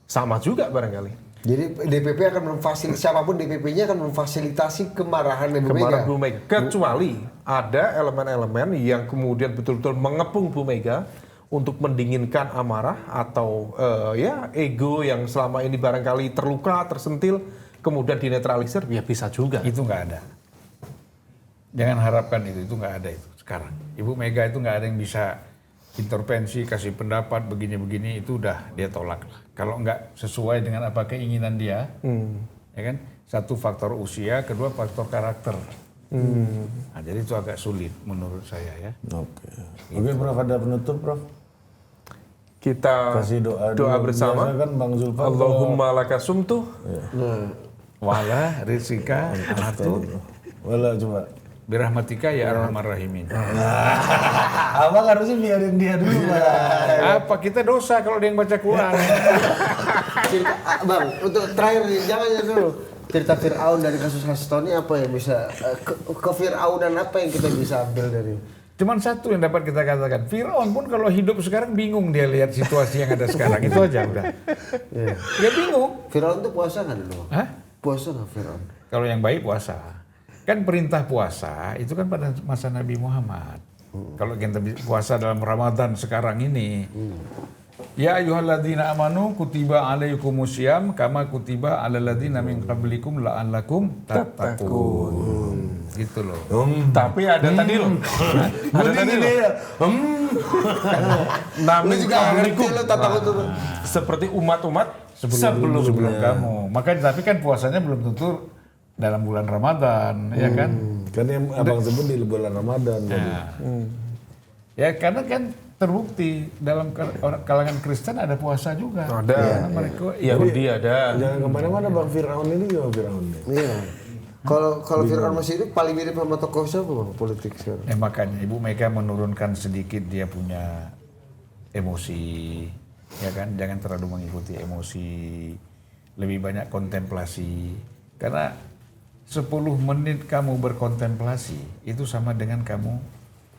sama juga barangkali. Jadi DPP akan memfasilitasi, siapapun DPP-nya akan memfasilitasi kemarahan Bu Mega. Kemarahan Bu Mega. Kecuali ada elemen-elemen yang kemudian betul-betul mengepung Bu Mega untuk mendinginkan amarah atau ego yang selama ini barangkali terluka, tersentil, kemudian dinetralisir, ya bisa juga. Itu nggak ada. Jangan harapkan itu nggak ada itu sekarang. Ibu Mega itu nggak ada yang bisa intervensi, kasih pendapat begini-begini, itu udah dia tolak lah. Kalau nggak sesuai dengan apa keinginan dia, ya kan? Satu faktor usia, kedua faktor karakter. Nah, jadi itu agak sulit menurut saya ya. Oke, Prof, ada penutup, Prof? Kita Kasih doa bersama. Biasa kan Bang Zulfan Allahumma laka sumtu. Wala rizika anatu Wala coba. birahmatika ya arhamar rahimin. Abang harusnya biarin dia dulu, Bang. Apa kita dosa kalau dia yang baca Quran? Bang, untuk terakhir jangan dulu. Cerita Fir'aun dari kasus Hasto ini apa yang bisa ke Fir'aunan apa yang kita bisa ambil dari? Cuman satu yang dapat kita katakan, Fir'aun pun kalau hidup sekarang bingung dia lihat situasi yang ada sekarang. Itu aja udah. Dia bingung. Fir'aun tuh puasa nggak dulu? Hah? Puasa nggak Fir'aun? Kalau yang baik puasa. Kan perintah puasa itu kan pada masa Nabi Muhammad. Kalau kita puasa dalam Ramadan sekarang ini. Ya ayyuhalladzina amanu kutiba alaikumusiyam kama kutiba alal ladzina min qablikum la'allakum tattaqun. Gitu loh. Tapi ada tadi loh. Ada tadi loh. Namun juga ngerti lo takut tuh. seperti umat-umat sebelum kamu. Makanya tapi kan puasanya belum tentu dalam bulan Ramadan, ya kan? Kan yang abang sebut di bulan Ramadan tadi. Ya karena kan terbukti dalam kalangan Kristen ada puasa juga. Ada. Karena mereka Yahudi ada. Jangan kemana-mana Bang Fir'aun ini juga Fir'aun. Iya. Kalau Fir'aun masih hidup paling mirip sama tokoh siapa Bang politik sekarang? makanya Ibu Mega menurunkan sedikit dia punya emosi, ya kan? Jangan terlalu mengikuti emosi, lebih banyak kontemplasi. Karena 10 menit kamu berkontemplasi itu sama dengan kamu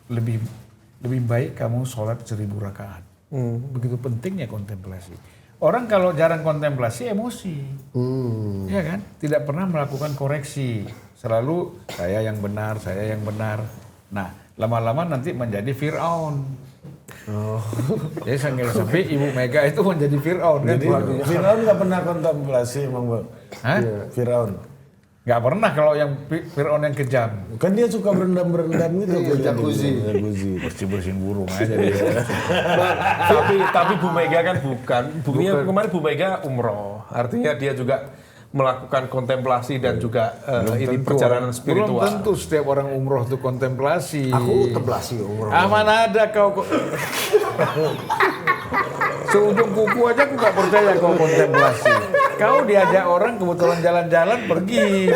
lebih baik kamu sholat 1000 rakaat. Begitu pentingnya kontemplasi. orang kalau jarang kontemplasi emosi. Ya kan? Tidak pernah melakukan koreksi. Selalu saya yang benar, saya yang benar. Nah, lama-lama nanti menjadi Fir'aun. Jadi sampai Ibu Mega itu menjadi Fir'aun kan? Jadi Firaun nggak pernah kontemplasi emang Bang. Hah? Firaun. Nggak pernah kalau yang Fir'aun yang kejam. Kan dia suka berendam-berendam gitu. Iya, jacuzzi. Bersih-bersihin burung aja dia. tapi Bu Mega kan bukan. Buktinya kemarin Bu Mega umroh. Artinya dia juga melakukan kontemplasi dan juga ini perjalanan spiritual. Belum tentu setiap orang umroh itu kontemplasi. Aku kontemplasi umroh. Mana ada kau seujung kuku aja aku nggak percaya kau kontemplasi. Kau diajak orang kebetulan jalan-jalan pergi.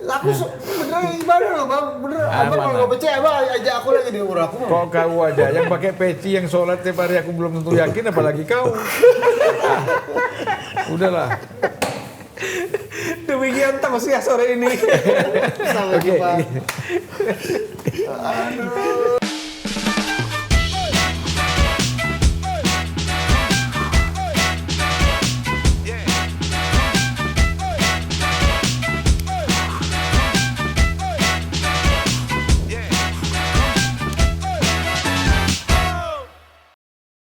Aku beneran ibadah loh bang, bener. Abang kalau Mana? nggak percaya abang ajak aku lagi di umroh aku. Kok kau aja yang pakai peci yang sholat tiap hari aku belum tentu yakin apalagi kau. Udahlah. Demikian tausiah sore ini. Sampai jumpa. Aduh.